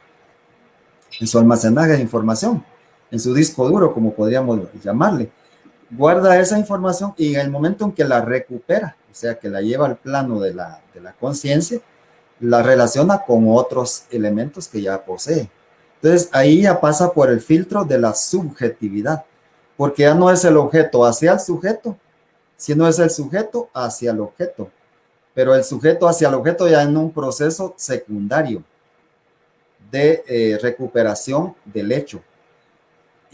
almacenaje de información, en su disco duro, como podríamos llamarle. Guarda esa información y en el momento en que la recupera, o sea, que la lleva al plano de la conciencia, la relaciona con otros elementos que ya posee. Entonces, ahí ya pasa por el filtro de la subjetividad, porque ya no es el objeto hacia el sujeto, sino es el sujeto hacia el objeto, pero el sujeto hacia el objeto ya en un proceso secundario de recuperación del hecho.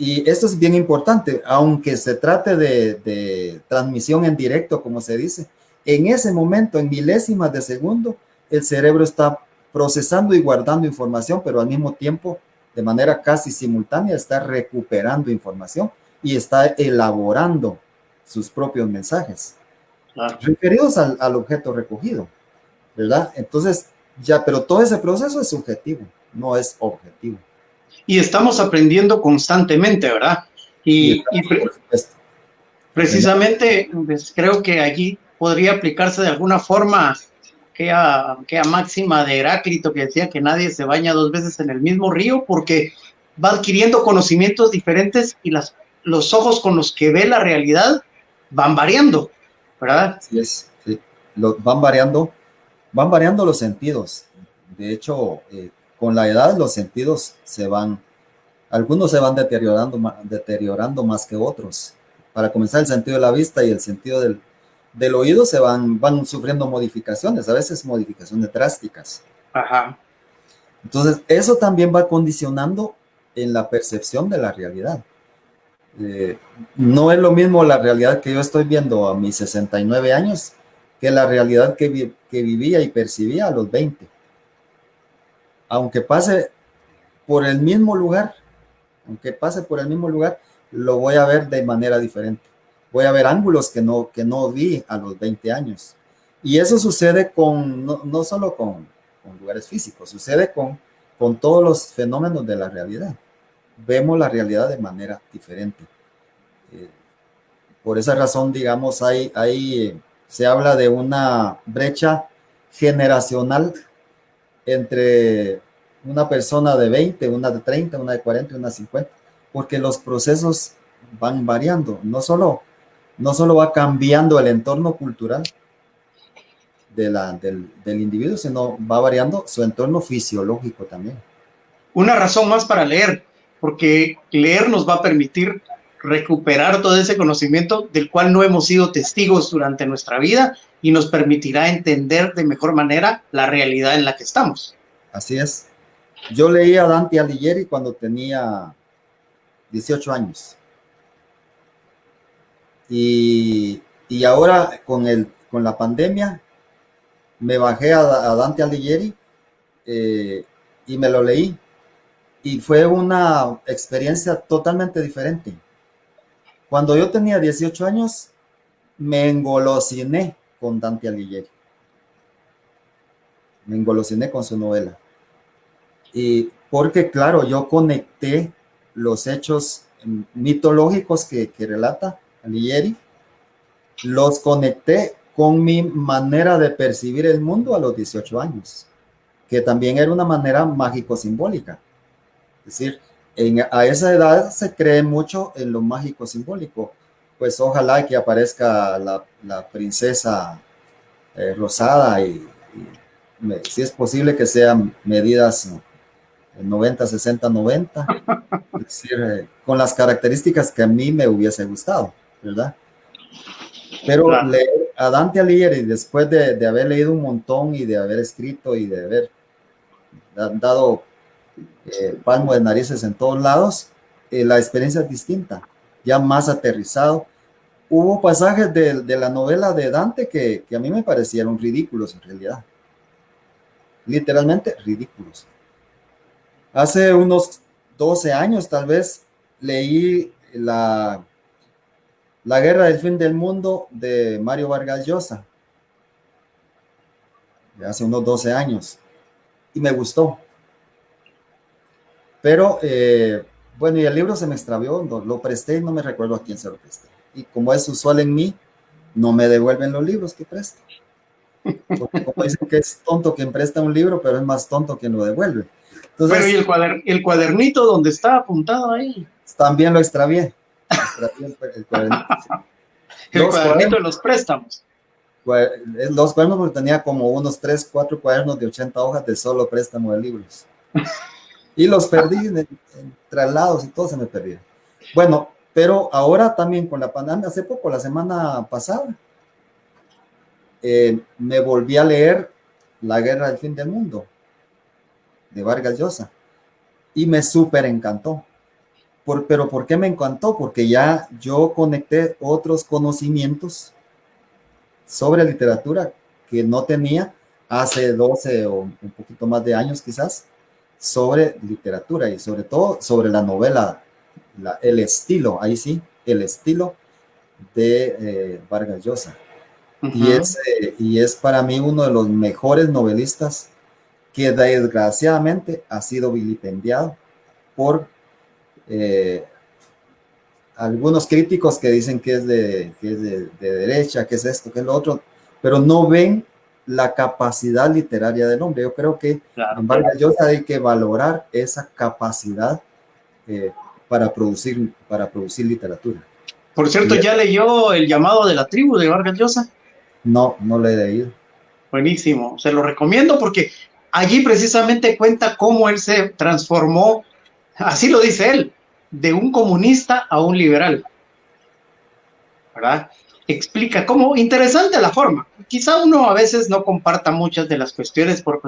Y esto es bien importante, aunque se trate de transmisión en directo, como se dice, en ese momento, en milésimas de segundo, el cerebro está procesando y guardando información, pero al mismo tiempo, de manera casi simultánea, está recuperando información y está elaborando sus propios mensajes, claro, referidos al objeto recogido, ¿verdad? Entonces, pero todo ese proceso es subjetivo, no es objetivo. Y estamos aprendiendo constantemente, ¿verdad? Y precisamente pues, creo que allí podría aplicarse de alguna forma aquella máxima de Heráclito que decía que nadie se baña dos veces en el mismo río, porque va adquiriendo conocimientos diferentes y los ojos con los que ve la realidad van variando, ¿verdad? Sí, sí. Van variando los sentidos. De hecho, con la edad los sentidos algunos se van deteriorando más que otros. Para comenzar, el sentido de la vista y el sentido del oído van sufriendo modificaciones, a veces modificaciones drásticas. Ajá. Entonces, eso también va condicionando en la percepción de la realidad. No es lo mismo la realidad que yo estoy viendo a mis 69 años que la realidad que vivía y percibía a los 20. Aunque pase por el mismo lugar, lo voy a ver de manera diferente. Voy a ver ángulos que no vi a los 20 años. Y eso sucede no solo con lugares físicos, sucede con todos los fenómenos de la realidad. Vemos la realidad de manera diferente. Por esa razón, digamos, se habla de una brecha generacional entre una persona de 20, una de 30, una de 40 y una de 50, porque los procesos van variando. No solo va cambiando el entorno cultural, del individuo, sino va variando su entorno fisiológico también. Una razón más para leer, porque leer nos va a permitir recuperar todo ese conocimiento del cual no hemos sido testigos durante nuestra vida y nos permitirá entender de mejor manera la realidad en la que estamos. Así es. Yo leí a Dante Alighieri cuando tenía 18 años. Y ahora con la pandemia me bajé a Dante Alighieri y me lo leí. Y fue una experiencia totalmente diferente. Cuando yo tenía 18 años, me engolosiné con Dante Alighieri. Me engolosiné con su novela. Y porque, claro, yo conecté los hechos mitológicos que relata Alighieri, los conecté con mi manera de percibir el mundo a los 18 años, que también era una manera mágico-simbólica. Es decir, a esa edad se cree mucho en lo mágico simbólico. Pues ojalá que aparezca la princesa rosada si es posible que sean medidas 90, 60, 90. Es decir, con las características que a mí me hubiese gustado, ¿verdad? Pero Claro. leer a Dante Alighieri después de haber leído un montón y de haber escrito y de haber dado palmo de narices en todos lados, la experiencia es distinta, ya más aterrizado. Hubo pasajes de la novela de Dante que a mí me parecieron ridículos en realidad, literalmente ridículos. Hace unos 12 años tal vez leí la Guerra del Fin del Mundo de Mario Vargas Llosa, hace unos 12 años, y me gustó. Pero, bueno, y el libro se me extravió, lo presté y no me recuerdo a quién se lo presté. Y como es usual en mí, no me devuelven los libros que presto. Porque como dicen que es tonto quien presta un libro, pero es más tonto quien lo devuelve. Entonces, Pero ¿y el cuadernito donde está apuntado ahí? También lo extravié. El cuadernito. El cuadernito de los préstamos. Los cuadernos, porque tenía como unos 3, 4 cuadernos de 80 hojas de solo préstamo de libros. Y los perdí en traslados y todo se me perdió. Bueno, pero ahora también con la pandemia, hace poco, la semana pasada, me volví a leer La Guerra del Fin del Mundo de Vargas Llosa y me súper encantó. Pero ¿por qué me encantó? Porque ya yo conecté otros conocimientos sobre literatura que no tenía hace 12 o un poquito más de años quizás, sobre literatura y sobre todo sobre la novela, el estilo, ahí sí, el estilo de Vargas Llosa. Y es para mí uno de los mejores novelistas que desgraciadamente ha sido vilipendiado por algunos críticos que dicen que es de derecha, que es esto, que es lo otro, pero no ven la capacidad literaria del hombre. Yo creo que en Vargas Llosa hay que valorar esa capacidad para producir literatura. Por cierto, ¿ya leyó El llamado de la tribu de Vargas Llosa? No, no lo he leído. Buenísimo, se lo recomiendo porque allí precisamente cuenta cómo él se transformó, así lo dice él, de un comunista a un liberal, ¿verdad? Explica cómo, interesante la forma. Quizá uno a veces no comparta muchas de las cuestiones por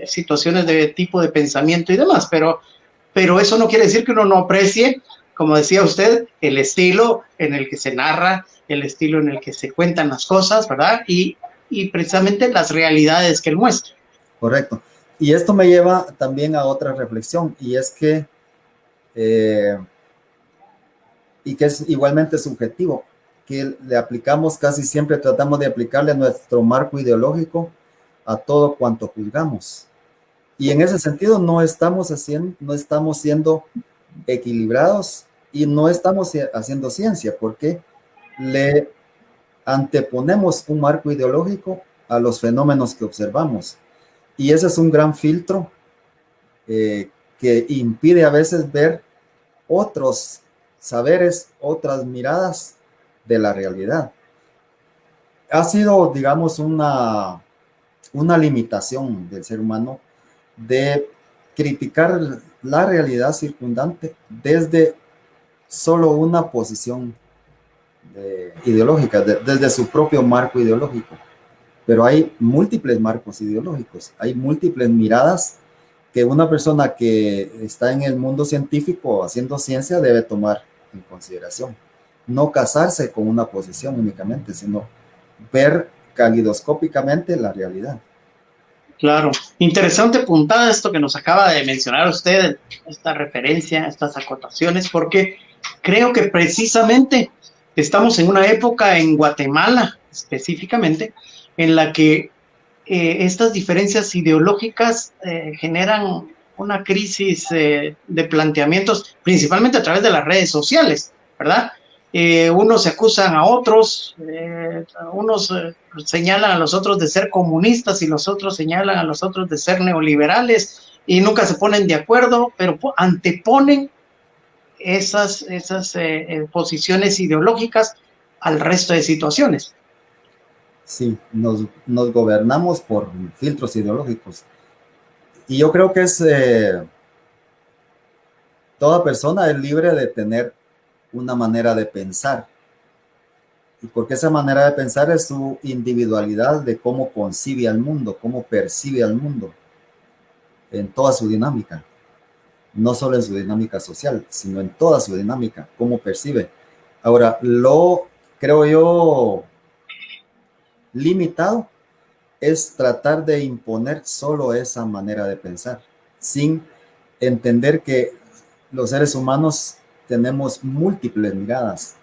situaciones de tipo de pensamiento y demás, pero eso no quiere decir que uno no aprecie, como decía usted, el estilo en el que se narra, el estilo en el que se cuentan las cosas, ¿verdad? Y precisamente las realidades que él muestra. Correcto. Y esto me lleva también a otra reflexión, y es que es igualmente subjetivo, que le aplicamos casi siempre, tratamos de aplicarle nuestro marco ideológico a todo cuanto juzgamos. Y en ese sentido no estamos siendo equilibrados y no estamos haciendo ciencia, porque le anteponemos un marco ideológico a los fenómenos que observamos. Y ese es un gran filtro que impide a veces ver otros saberes, otras miradas de la realidad. ha sido, digamos, una limitación del ser humano de criticar la realidad circundante desde solo una posición ideológica, desde su propio marco ideológico. Pero hay múltiples marcos ideológicos, hay múltiples miradas que una persona que está en el mundo científico haciendo ciencia debe tomar en consideración. No casarse con una posición únicamente, sino ver calidoscópicamente la realidad. Claro, interesante puntada esto que nos acaba de mencionar usted, esta referencia, estas acotaciones, porque creo que precisamente estamos en una época en Guatemala específicamente en la que estas diferencias ideológicas generan una crisis de planteamientos, principalmente a través de las redes sociales, ¿verdad? Unos se acusan a otros, unos señalan a los otros de ser comunistas y los otros señalan a los otros de ser neoliberales y nunca se ponen de acuerdo, pero anteponen esas posiciones ideológicas al resto de situaciones. Sí, nos gobernamos por filtros ideológicos. Y yo creo que toda persona es libre de tener una manera de pensar. Y porque esa manera de pensar es su individualidad de cómo concibe al mundo, cómo percibe al mundo en toda su dinámica. No solo en su dinámica social, sino en toda su dinámica, cómo percibe. Ahora, lo creo yo limitado es tratar de imponer solo esa manera de pensar, sin entender que los seres humanos tenemos múltiples miradas,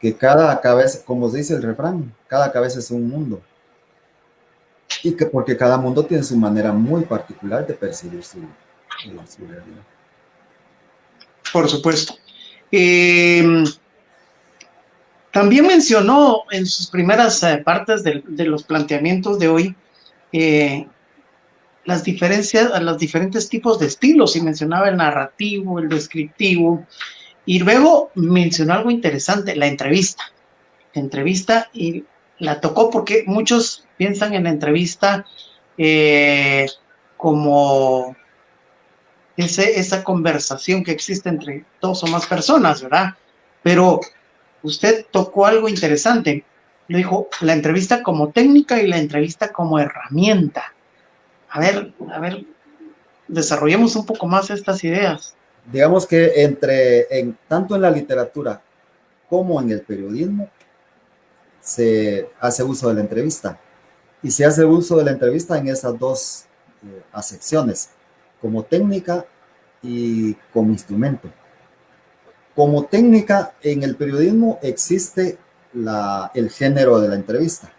que cada cabeza, como dice el refrán, cada cabeza es un mundo, y que porque cada mundo tiene su manera muy particular de percibir su realidad. Por supuesto. También mencionó en sus primeras partes de los planteamientos de hoy las diferencias, los diferentes tipos de estilos, y mencionaba el narrativo, el descriptivo, y luego mencionó algo interesante, la entrevista. La entrevista, y la tocó porque muchos piensan en la entrevista como esa conversación que existe entre dos o más personas, ¿verdad? Pero usted tocó algo interesante. Le dijo la entrevista como técnica y la entrevista como herramienta. A ver, desarrollemos un poco más estas ideas. Digamos que tanto en la literatura como en el periodismo se hace uso de la entrevista. Y se hace uso de la entrevista en esas dos acepciones, como técnica y como instrumento. Como técnica, en el periodismo existe el género de la entrevista,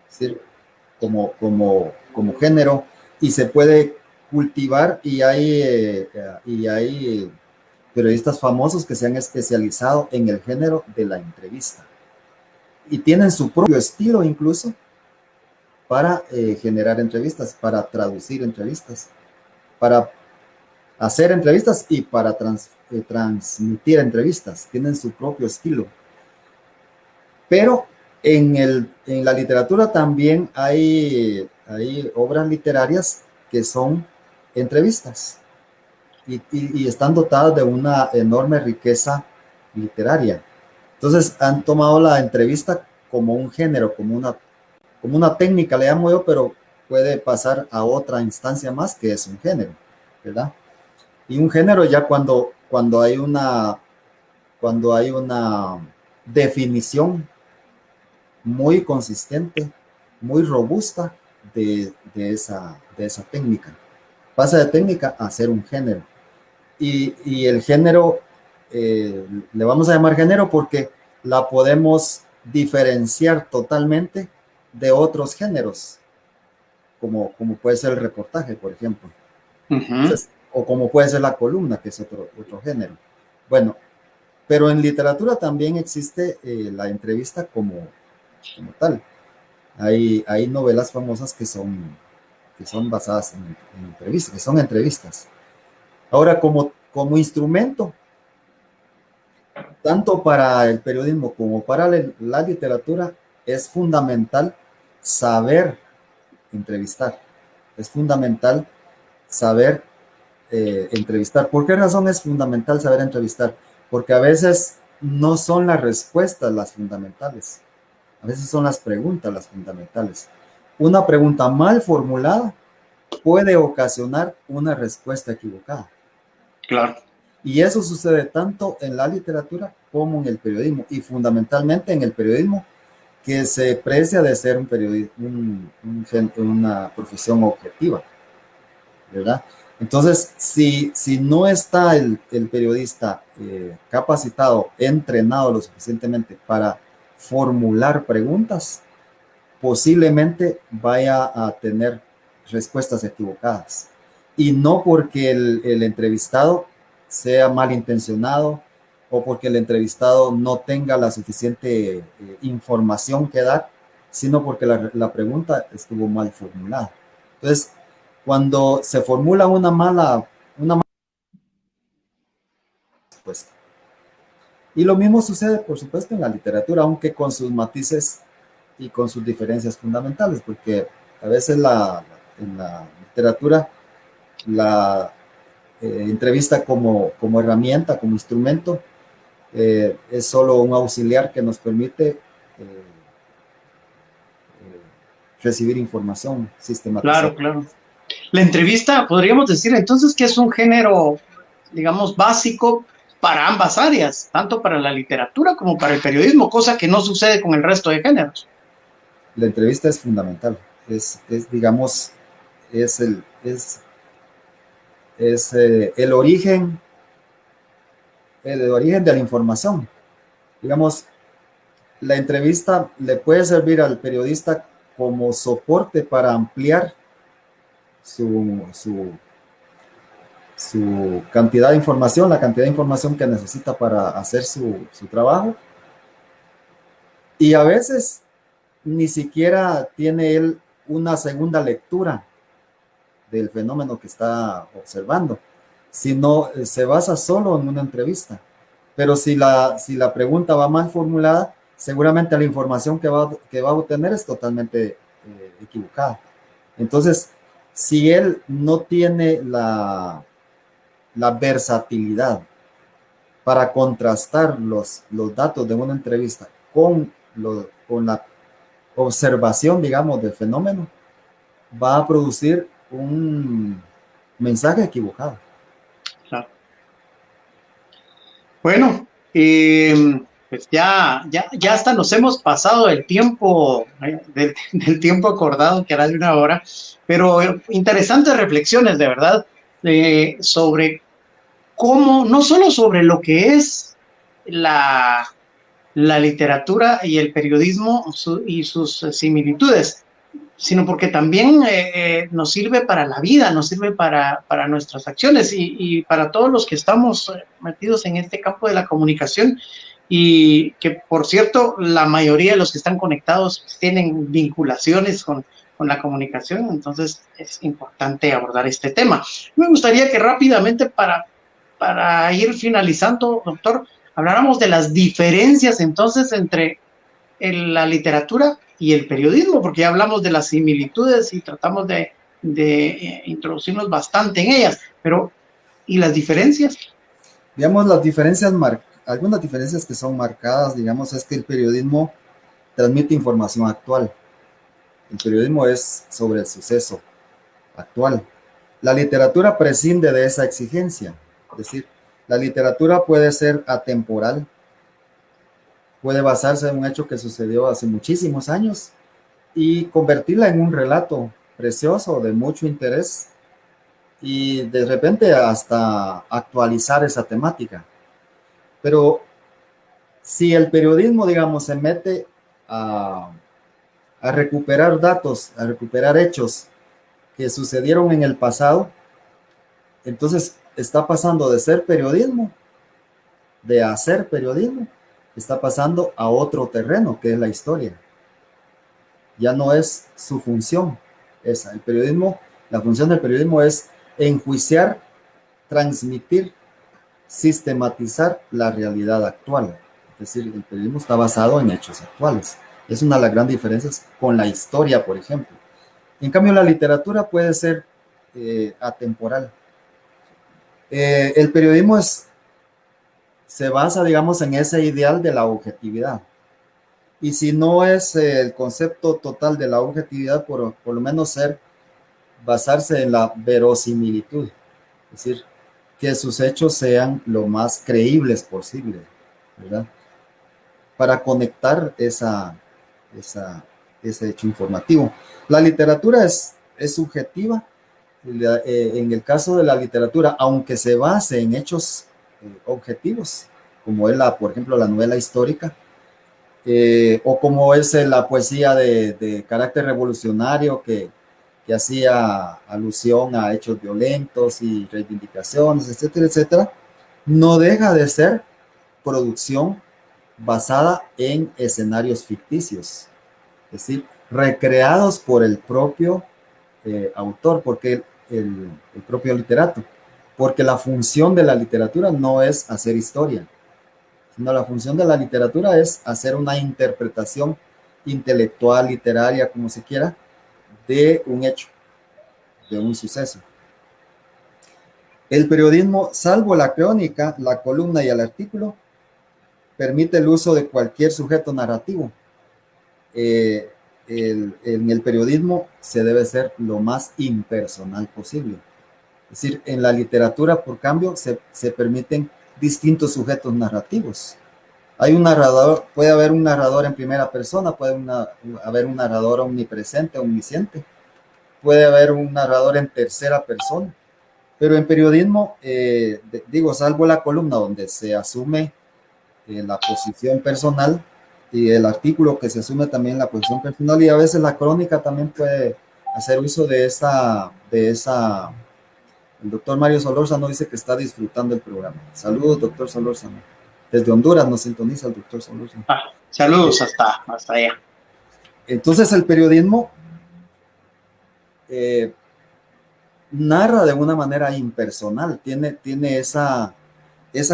es decir, como género, y se puede cultivar, y hay periodistas famosos que se han especializado en el género de la entrevista y tienen su propio estilo incluso para generar entrevistas, para traducir entrevistas, para hacer entrevistas y para transmitir entrevistas. Tienen su propio estilo. Pero en la literatura también hay obras literarias que son entrevistas y están dotadas de una enorme riqueza literaria. Entonces han tomado la entrevista como un género, como una técnica, le llamo yo, pero puede pasar a otra instancia más que es un género, ¿verdad? Y un género ya cuando hay una definición muy consistente, muy robusta de esa técnica. Pasa de técnica a ser un género. Y el género, le vamos a llamar género porque la podemos diferenciar totalmente de otros géneros, como puede ser el reportaje, por ejemplo. Entonces, o como puede ser la columna, que es otro género. Bueno, pero en literatura también existe la entrevista como tal. Hay novelas famosas que son basadas en entrevistas, que son entrevistas. Ahora, como instrumento, tanto para el periodismo como para la literatura, es fundamental saber entrevistar. Es fundamental saber entrevistar. ¿Por qué razón es fundamental saber entrevistar? Porque a veces no son las respuestas las fundamentales. A veces son las preguntas las fundamentales. Una pregunta mal formulada puede ocasionar una respuesta equivocada. Claro. Y eso sucede tanto en la literatura como en el periodismo, y fundamentalmente en el periodismo, que se precia de ser un periodismo, una profesión objetiva, ¿verdad? Entonces, si no está el periodista capacitado, entrenado lo suficientemente para formular preguntas, posiblemente vaya a tener respuestas equivocadas. Y no porque el entrevistado sea malintencionado o porque el entrevistado no tenga la suficiente información que dar, sino porque la pregunta estuvo mal formulada. Entonces, cuando se formula una mala respuesta. Y lo mismo sucede, por supuesto, en la literatura, aunque con sus matices y con sus diferencias fundamentales, porque a veces en la literatura la entrevista como herramienta, como instrumento, es solo un auxiliar que nos permite recibir información sistematizada. Claro, claro. La entrevista, podríamos decir entonces que es un género, digamos, básico para ambas áreas, tanto para la literatura como para el periodismo, cosa que no sucede con el resto de géneros. La entrevista es fundamental, digamos, es el origen de la información. Digamos, la entrevista le puede servir al periodista como soporte para ampliar su cantidad de información, la cantidad de información que necesita para hacer su trabajo. Y a veces ni siquiera tiene él una segunda lectura del fenómeno que está observando, sino se basa solo en una entrevista. Pero si la pregunta va mal formulada, seguramente la información que va a obtener es totalmente equivocada. Entonces, si él no tiene la versatilidad para contrastar los datos de una entrevista con la observación, digamos, del fenómeno, va a producir un mensaje equivocado. Claro. Bueno, pues ya hasta nos hemos pasado el tiempo, del tiempo acordado, que era de una hora, pero interesantes reflexiones, de verdad, sobre cómo, no solo sobre lo que es la literatura y el periodismo y sus similitudes, sino porque también nos sirve para la vida, nos sirve para nuestras acciones y para todos los que estamos metidos en este campo de la comunicación, y que, por cierto, la mayoría de los que están conectados tienen vinculaciones con la comunicación, entonces es importante abordar este tema. Me gustaría que rápidamente, para ir finalizando, doctor, habláramos de las diferencias entonces entre la literatura y el periodismo, porque ya hablamos de las similitudes y tratamos de introducirnos bastante en ellas, pero ¿y las diferencias? Digamos, algunas diferencias que son marcadas, digamos, es que el periodismo transmite información actual. El periodismo es sobre el suceso actual. La literatura prescinde de esa exigencia. Es decir, la literatura puede ser atemporal, puede basarse en un hecho que sucedió hace muchísimos años y convertirla en un relato precioso, de mucho interés, y de repente hasta actualizar esa temática. Pero si el periodismo, digamos, se mete a recuperar datos, a recuperar hechos que sucedieron en el pasado, entonces está pasando de ser periodismo, de hacer periodismo, está pasando a otro terreno, que es la historia. Ya no es su función esa. El periodismo, la función del periodismo es enjuiciar, transmitir, sistematizar la realidad actual. Es decir, el periodismo está basado en hechos actuales. Es una de las grandes diferencias con la historia, por ejemplo. En cambio, la literatura puede ser atemporal. El periodismo se basa, digamos, en ese ideal de la objetividad. Y si no es el concepto total de la objetividad, por lo menos basarse en la verosimilitud, es decir, que sus hechos sean lo más creíbles posible, ¿verdad? Para conectar ese hecho informativo. La literatura es subjetiva. En el caso de la literatura, aunque se base en hechos objetivos, como es por ejemplo, la novela histórica, o como es la poesía de carácter revolucionario que hacía alusión a hechos violentos y reivindicaciones, etcétera, etcétera, no deja de ser producción basada en escenarios ficticios, es decir, recreados por el propio autor, porque el propio literato, porque la función de la literatura no es hacer historia, sino la función de la literatura es hacer una interpretación intelectual, literaria, como se quiera, de un hecho, de un suceso. El periodismo, salvo la crónica, la columna y el artículo, permite el uso de cualquier sujeto narrativo. En el periodismo se debe ser lo más impersonal posible. Es decir, en la literatura, por cambio, se permiten distintos sujetos narrativos. Hay un narrador, puede haber un narrador en primera persona, puede haber un narrador omnipresente, omnisciente, puede haber un narrador en tercera persona, pero en periodismo, salvo la columna donde se asume la posición personal y el artículo que se asume también la posición personal, y a veces la crónica también puede hacer uso de esa. El doctor Mario Solórzano dice que está disfrutando el programa. Saludos, doctor Solórzano. Desde Honduras nos sintoniza el doctor Solórzano. Saludos hasta allá. Entonces el periodismo narra de una manera impersonal, tiene esa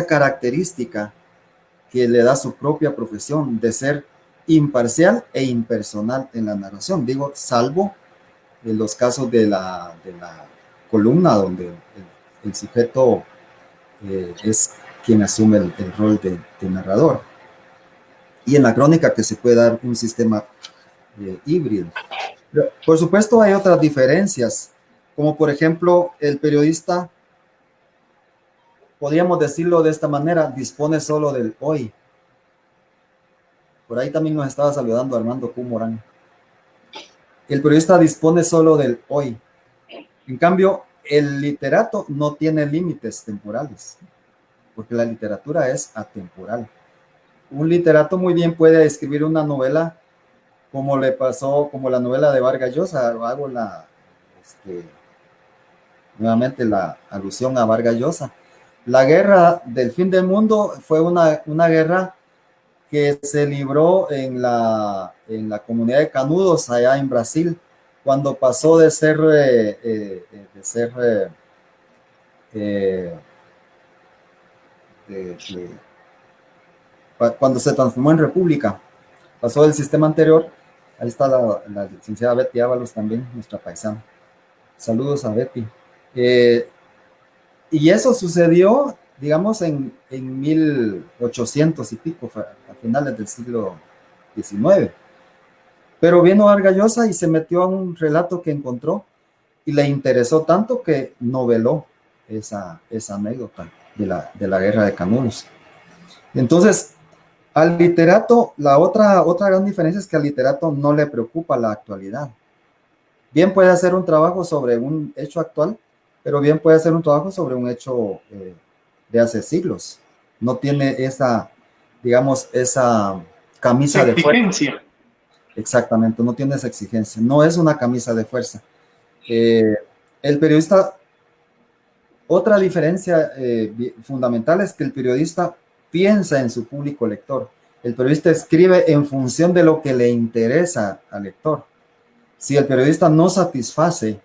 característica que le da su propia profesión de ser imparcial e impersonal en la narración. Digo, salvo en los casos de la columna, donde el sujeto es quien asume el rol de narrador. Y en la crónica, que se puede dar un sistema híbrido. Pero, por supuesto, hay otras diferencias, como por ejemplo, el periodista, podríamos decirlo de esta manera, dispone solo del hoy. Por ahí también nos estaba saludando Armando Q. Morán. El periodista dispone solo del hoy. En cambio, el literato no tiene límites temporales, porque la literatura es atemporal. Un literato muy bien puede escribir una novela como le pasó, como la novela de Vargas Llosa. Hago nuevamente la alusión a Vargas Llosa. La guerra del fin del mundo fue una guerra que se libró en la comunidad de Canudos, allá en Brasil, cuando pasó de ser cuando se transformó en república, pasó del sistema anterior. Ahí está la licenciada Betty Ábalos también, nuestra paisana. Saludos a Betty. Y eso sucedió, digamos, en 1800 y pico, a finales del siglo XIX. Pero vino Vargas Llosa y se metió a un relato que encontró y le interesó tanto que noveló esa anécdota de la guerra de Canudos. Entonces, al literato, la otra gran diferencia es que al literato no le preocupa la actualidad. Bien puede hacer un trabajo sobre un hecho actual, pero bien puede hacer un trabajo sobre un hecho de hace siglos. No tiene esa camisa de fuerza. Exactamente, no tiene esa exigencia. No es una camisa de fuerza. El periodista, otra diferencia fundamental es que el periodista piensa en su público lector. El periodista escribe en función de lo que le interesa al lector. Si el periodista no satisface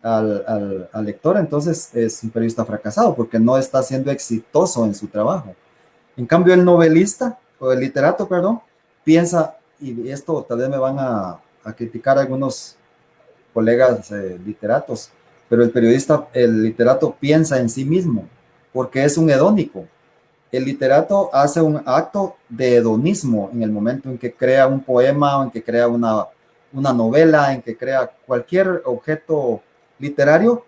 al lector, entonces es un periodista fracasado, porque no está siendo exitoso en su trabajo. En cambio, el novelista, o el literato, perdón, piensa y esto tal vez me van a criticar algunos colegas literatos, pero el literato piensa en sí mismo, porque es un hedónico. El literato hace un acto de hedonismo en el momento en que crea un poema, o en que crea una novela, en que crea cualquier objeto literario,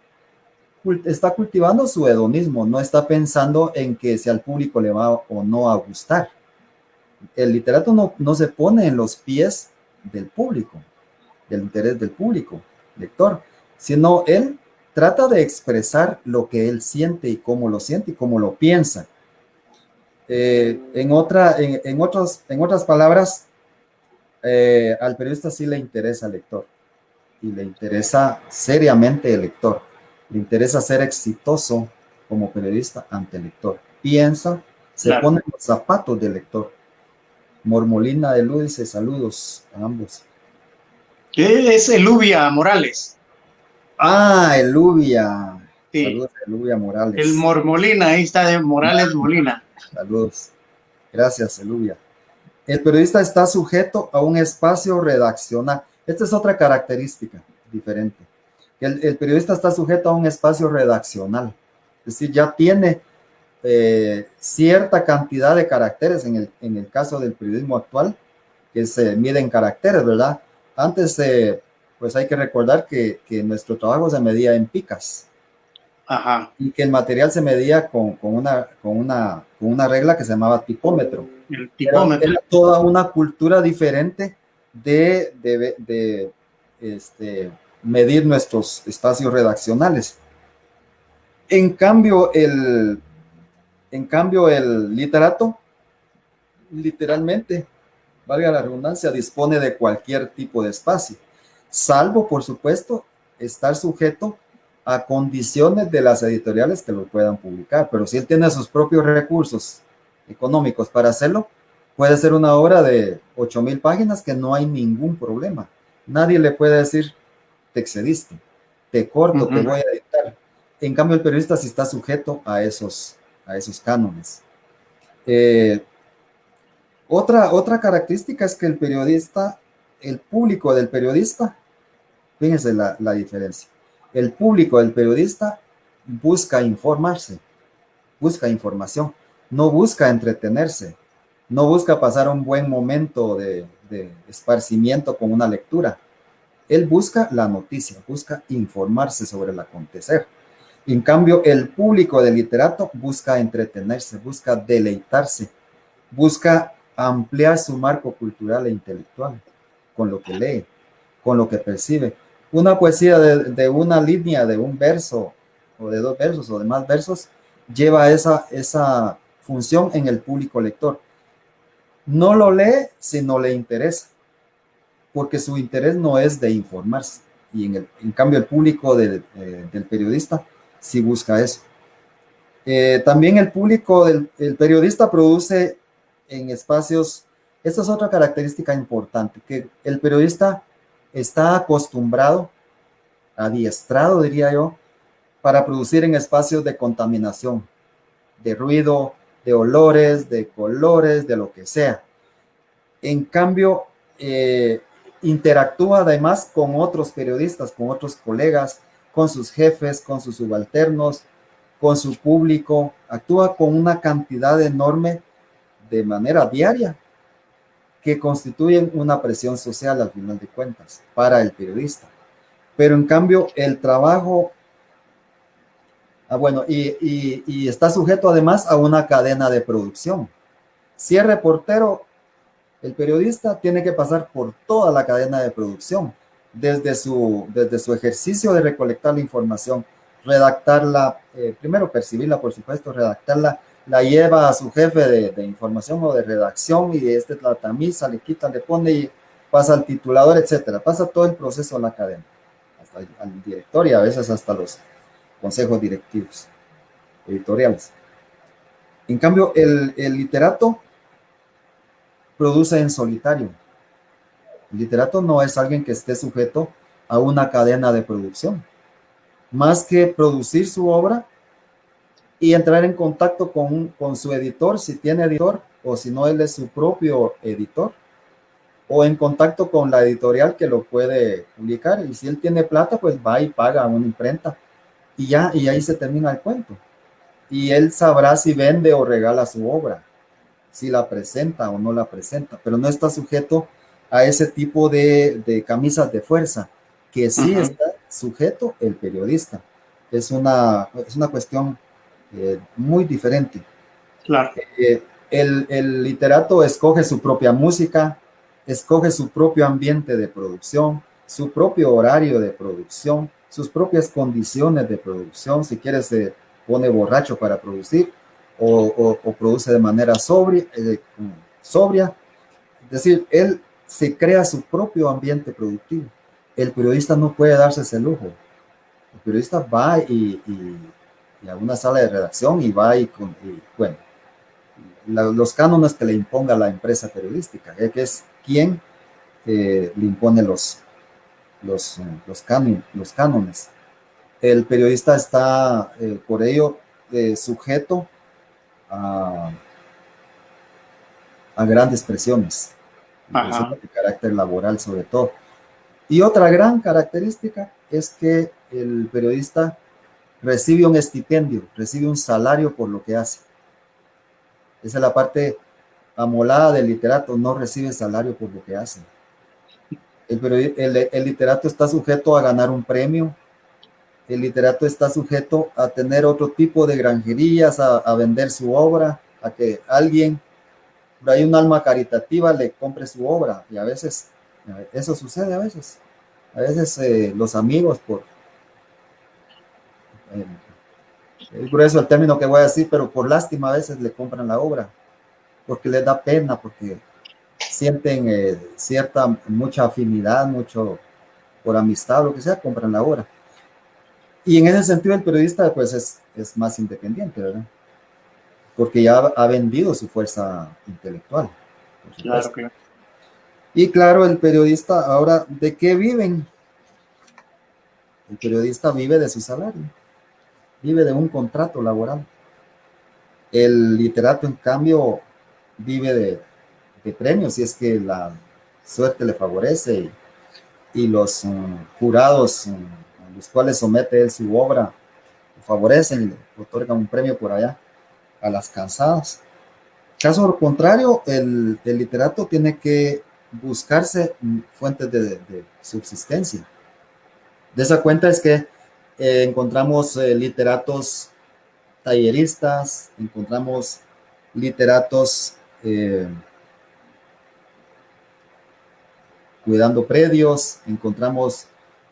está cultivando su hedonismo, no está pensando en que si al público le va o no a gustar. El literato no se pone en los pies del público, del interés del público, lector, sino él trata de expresar lo que él siente y cómo lo piensa. En otras palabras, al periodista sí le interesa al lector y le interesa seriamente el lector. Le interesa ser exitoso como periodista ante el lector. Piensa, se Claro. pone en los zapatos del lector. Mormolina de Luz dice saludos a ambos. ¿Qué es Elubia Morales? Ah, Elubia. Sí, Saludos a Elubia el Morales. Mormolina, ahí está de Morales Molina. Saludos. Gracias, Elubia. El periodista está sujeto a un espacio redaccional. Esta es otra característica diferente. El periodista está sujeto a un espacio redaccional. Es decir, ya tiene cierta cantidad de caracteres en el caso del periodismo actual, que se mide en caracteres, ¿verdad? Antes, pues hay que recordar que nuestro trabajo se medía en picas. Ajá. Y que el material se medía con una regla que se llamaba tipómetro. El tipómetro. Era toda una cultura diferente de medir nuestros espacios redaccionales. En cambio, el literato, literalmente, valga la redundancia, dispone de cualquier tipo de espacio, salvo, por supuesto, estar sujeto a condiciones de las editoriales que lo puedan publicar. Pero si él tiene sus propios recursos económicos para hacerlo, puede ser una obra de 8,000 páginas que no hay ningún problema. Nadie le puede decir, te excediste, te corto, te voy a editar. En cambio, el periodista sí está sujeto a esos cánones. Otra característica es que el público del periodista, fíjense la diferencia. El público del periodista busca informarse, busca información, no busca entretenerse, no busca pasar un buen momento de esparcimiento con una lectura. Él busca la noticia, busca informarse sobre el acontecer. En cambio, el público del literato busca entretenerse, busca deleitarse, busca ampliar su marco cultural e intelectual con lo que lee, con lo que percibe. Una poesía de una línea, de un verso, o de 2 versos, o de más versos, lleva esa función en el público lector. No lo lee si no le interesa, porque su interés no es de informarse. Y en cambio el público del periodista sí busca eso. También el público del periodista produce en espacios, esta es otra característica importante, que el periodista está acostumbrado, adiestrado, diría yo, para producir en espacios de contaminación, de ruido, de olores, de colores, de lo que sea. En cambio, interactúa además con otros periodistas, con otros colegas, con sus jefes, con sus subalternos, con su público, actúa con una cantidad enorme de manera diaria que constituyen una presión social al final de cuentas para el periodista. Pero en cambio el trabajo, bueno, y está sujeto además a una cadena de producción. Si es reportero, el periodista tiene que pasar por toda la cadena de producción, desde su ejercicio de recolectar la información, redactarla, primero percibirla, por supuesto, redactarla, la lleva a su jefe de información o de redacción y la tamiza, le quita, le pone y pasa al titulador, etcétera. Pasa todo el proceso en la cadena, hasta al director y a veces hasta los consejos directivos editoriales. En cambio, el literato produce en solitario. El literato no es alguien que esté sujeto a una cadena de producción. Más que producir su obra y entrar en contacto con su editor, si tiene editor, o si no, él es su propio editor. o en contacto con la editorial que lo puede publicar. Y si él tiene plata, pues va y paga a una imprenta y ya, y ahí se termina el cuento. Y él sabrá si vende o regala su obra, si la presenta o no la presenta, pero no está sujeto a ese tipo de camisas de fuerza, que sí está sujeto el periodista. Es una cuestión muy diferente. Claro. El literato escoge su propia música, escoge su propio ambiente de producción, su propio horario de producción, sus propias condiciones de producción. Si quiere, se pone borracho para producir o produce de manera sobria. Es decir, él se crea su propio ambiente productivo. El periodista no puede darse ese lujo. El periodista va y a una sala de redacción y va bueno, los cánones que le imponga la empresa periodística, que es quien le impone los cánones. El periodista está por ello sujeto a, a grandes presiones de carácter laboral sobre todo. Y otra gran característica es que el periodista recibe un estipendio, recibe un salario por lo que hace. Esa es la parte amolada del literato, no recibe salario por lo que hace. El literato está sujeto a ganar un premio, el literato está sujeto a tener otro tipo de granjerías, a vender su obra, a que alguien, por ahí un alma caritativa le compre su obra, y a veces eso sucede a veces los amigos, es grueso el término que voy a decir, pero por lástima a veces le compran la obra, porque les da pena, porque sienten mucha afinidad, mucho por amistad, lo que sea, compran la obra. Y en ese sentido el periodista pues es más independiente, ¿verdad? Porque ya ha vendido su fuerza intelectual, por supuesto. Claro. Y claro, el periodista ahora, ¿de qué viven? El periodista vive de su salario, vive de un contrato laboral. El literato, en cambio, vive de premios, si es que la suerte le favorece y los jurados a los cuales somete él su obra favorecen y le otorgan un premio por allá a las cansadas. Caso contrario, el literato tiene que buscarse fuentes de subsistencia. De esa cuenta es que encontramos literatos talleristas, encontramos literatos cuidando predios, encontramos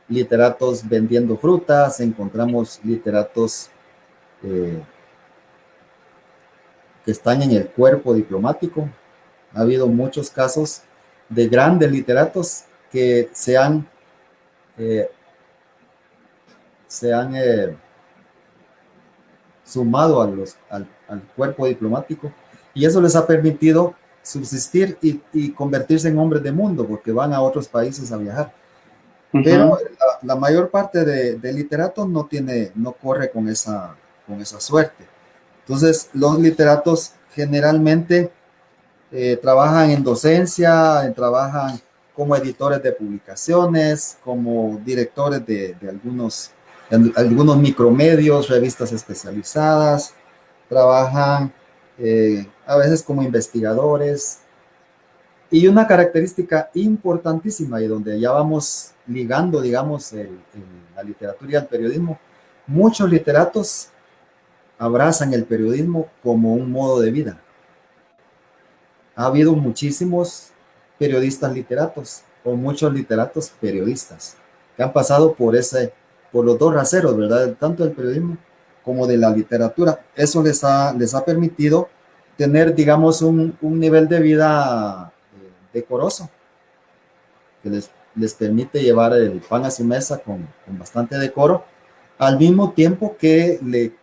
literatos vendiendo frutas, encontramos literatos que están en el cuerpo diplomático. Ha habido muchos casos de grandes literatos que se han sumado al cuerpo diplomático y eso les ha permitido subsistir y convertirse en hombres de mundo porque van a otros países a viajar. Pero la mayor parte de literatos no corre con esa suerte. Entonces, los literatos generalmente trabajan en docencia, trabajan como editores de publicaciones, como directores de algunos micromedios, revistas especializadas, trabajan a veces como investigadores. Y una característica importantísima y donde ya vamos ligando, digamos, la literatura y el periodismo, muchos literatos abrazan el periodismo como un modo de vida. Ha habido muchísimos periodistas literatos o muchos literatos periodistas que han pasado por los dos raseros, ¿verdad? Tanto del periodismo como de la literatura. Eso les ha permitido tener, digamos, un nivel de vida decoroso, que les permite llevar el pan a su mesa con bastante decoro, al mismo tiempo que le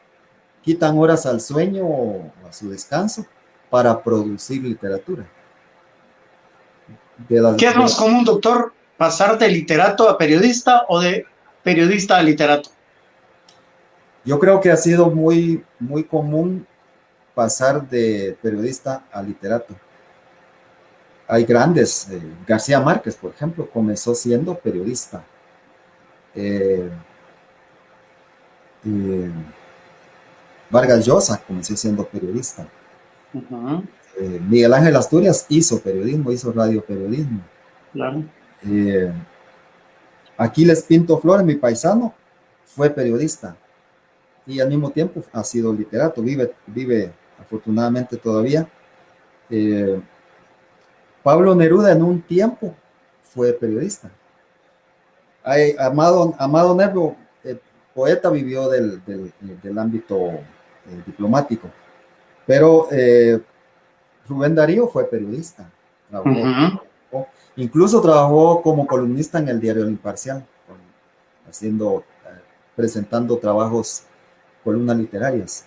quitan horas al sueño o a su descanso para producir literatura. ¿Qué es más común, doctor? ¿Pasar de literato a periodista o de periodista a literato? Yo creo que ha sido muy, muy común pasar de periodista a literato. hay grandes, García Márquez, por ejemplo, comenzó siendo periodista. Eh, eh, Vargas Llosa comenzó siendo periodista. Ujú. Miguel Ángel Asturias hizo periodismo, hizo radioperiodismo. Claro. Aquiles Pinto Flores, mi paisano, fue periodista y al mismo tiempo ha sido literato, vive afortunadamente todavía. Pablo Neruda en un tiempo fue periodista. Amado Nervo, poeta, vivió del ámbito diplomático, pero Rubén Darío fue periodista, incluso trabajó como columnista en el diario El Imparcial, presentando trabajos, columnas literarias,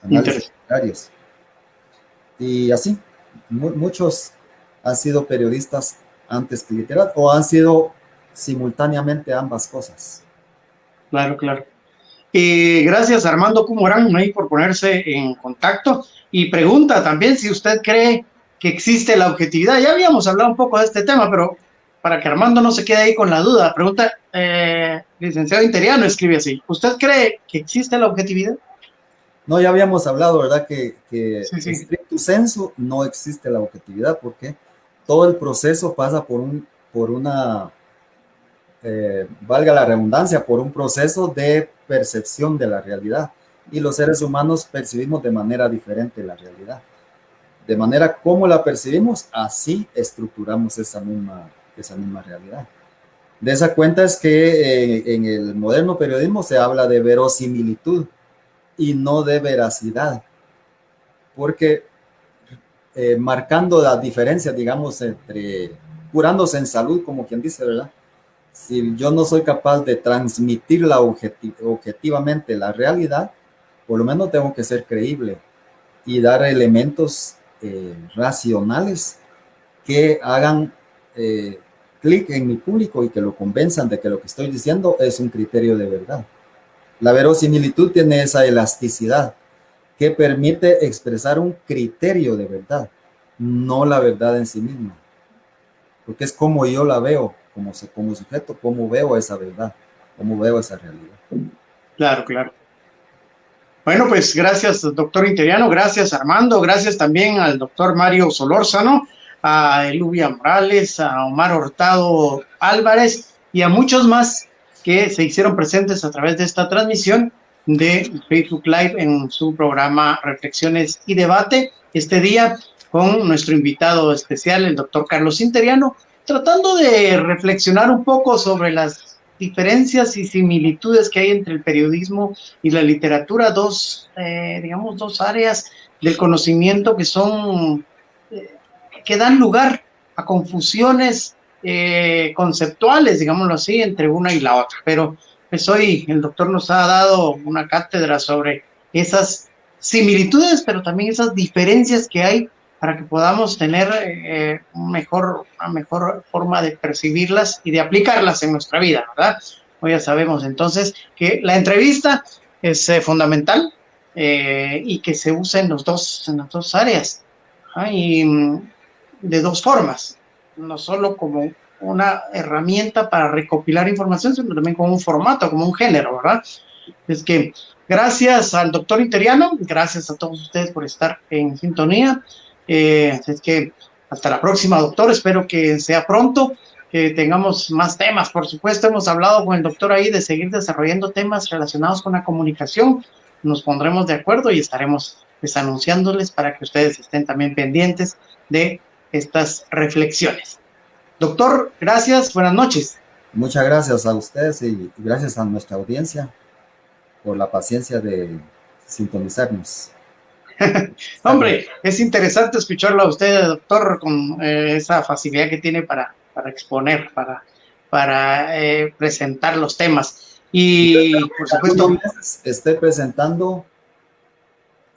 análisis literarios. Y así, muchos han sido periodistas antes que literatos, o han sido simultáneamente ambas cosas. Claro, claro. Gracias Armando Cumorán ahí por ponerse en contacto y pregunta también si usted cree que existe la objetividad. Ya habíamos hablado un poco de este tema, pero para que Armando no se quede ahí con la duda, pregunta, licenciado Interiano escribe así, ¿usted cree que existe la objetividad? No, ya habíamos hablado, ¿verdad? Que Sí. estricto sensu no existe la objetividad, porque todo el proceso pasa por una, valga la redundancia, por un proceso de percepción de la realidad. Y los seres humanos percibimos de manera diferente la realidad. De manera como la percibimos, así estructuramos esa misma realidad. De esa cuenta es que en el moderno periodismo se habla de verosimilitud y no de veracidad, porque marcando las diferencias, digamos, curándose en salud, como quien dice, ¿verdad? Si yo no soy capaz de transmitirla objetivamente la realidad, por lo menos tengo que ser creíble y dar elementos racionales que hagan clic en mi público y que lo convenzan de que lo que estoy diciendo es un criterio de verdad. La verosimilitud tiene esa elasticidad que permite expresar un criterio de verdad, no la verdad en sí misma, porque es como yo la veo, como sujeto, cómo veo esa verdad, cómo veo esa realidad. Claro, claro. Bueno, pues gracias, doctor Interiano, gracias Armando, gracias también al doctor Mario Solórzano, a Elubia Morales, a Omar Hurtado Álvarez y a muchos más que se hicieron presentes a través de esta transmisión de Facebook Live en su programa Reflexiones y Debate, este día con nuestro invitado especial, el doctor Carlos Interiano, tratando de reflexionar un poco sobre las diferencias y similitudes que hay entre el periodismo y la literatura, dos áreas del conocimiento que son, que dan lugar a confusiones conceptuales, digámoslo así, entre una y la otra. Pero pues hoy el doctor nos ha dado una cátedra sobre esas similitudes, pero también esas diferencias que hay para que podamos tener una mejor forma de percibirlas y de aplicarlas en nuestra vida, ¿verdad? Hoy ya sabemos entonces que la entrevista es fundamental y que se usa en las dos áreas, ¿ah? Y de dos formas, no solo como una herramienta para recopilar información, sino también como un formato, como un género, ¿verdad? Es que gracias al doctor Interiano, gracias a todos ustedes por estar en sintonía. Es que hasta la próxima, doctor. Espero que sea pronto, que tengamos más temas. Por supuesto, hemos hablado con el doctor ahí de seguir desarrollando temas relacionados con la comunicación. Nos pondremos de acuerdo y estaremos pues anunciándoles para que ustedes estén también pendientes de estas reflexiones. Doctor, gracias. Buenas noches. Muchas gracias a ustedes y gracias a nuestra audiencia por la paciencia de sintonizarnos. Hombre, es interesante escucharlo a usted, doctor, con esa facilidad que tiene para exponer, para presentar los temas. Y por supuesto, estoy presentando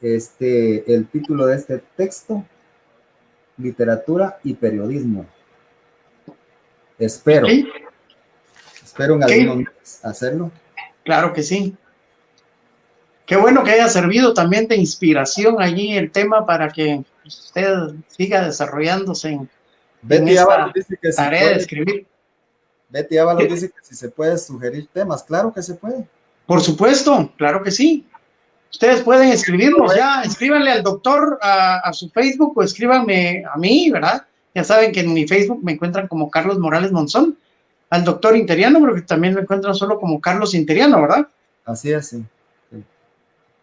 el título de este texto, Literatura y Periodismo. Espero en algunos meses hacerlo. Claro que sí. Qué bueno que haya servido también de inspiración allí el tema para que usted siga desarrollándose Betty Ábalos dice que tarea de escribir. Betty Ábalos dice que si se puede sugerir temas, claro que se puede. Por supuesto, claro que sí. Ustedes pueden escribirnos ya, escríbanle al doctor a su Facebook o escríbanme a mí, ¿verdad? Ya saben que en mi Facebook me encuentran como Carlos Morales Monzón, al doctor Interiano, pero que también me encuentran solo como Carlos Interiano, ¿verdad? Así es, sí.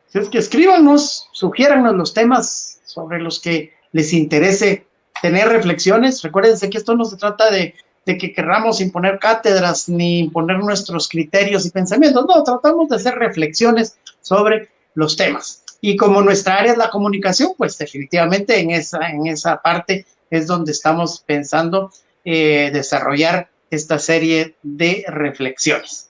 Si es que escríbanos, sugiérannos los temas sobre los que les interese tener reflexiones. Recuérdense que esto no se trata de que querramos imponer cátedras ni imponer nuestros criterios y pensamientos. No, tratamos de hacer reflexiones sobre los temas. Y como nuestra área es la comunicación, pues definitivamente en esa parte es donde estamos pensando desarrollar esta serie de reflexiones.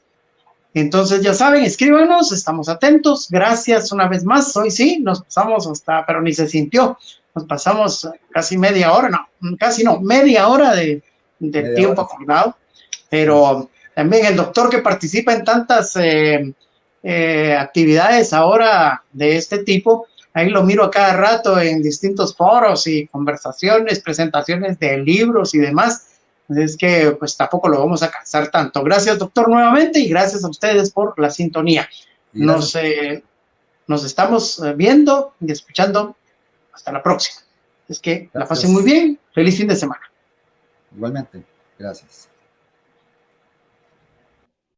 Entonces, ya saben, escríbanos, estamos atentos. Gracias una vez más. Hoy sí, nos pasamos pero ni se sintió. Nos pasamos casi media hora, media hora del tiempo acordado. Pero también el doctor que participa en tantas actividades ahora de este tipo, ahí lo miro a cada rato en distintos foros y conversaciones, presentaciones de libros y demás. Es que pues tampoco lo vamos a cansar tanto. Gracias, doctor, nuevamente, y gracias a ustedes por la sintonía. Nos estamos viendo y escuchando. Hasta la próxima. Es que la pasen muy bien. Feliz fin de semana. Igualmente. Gracias.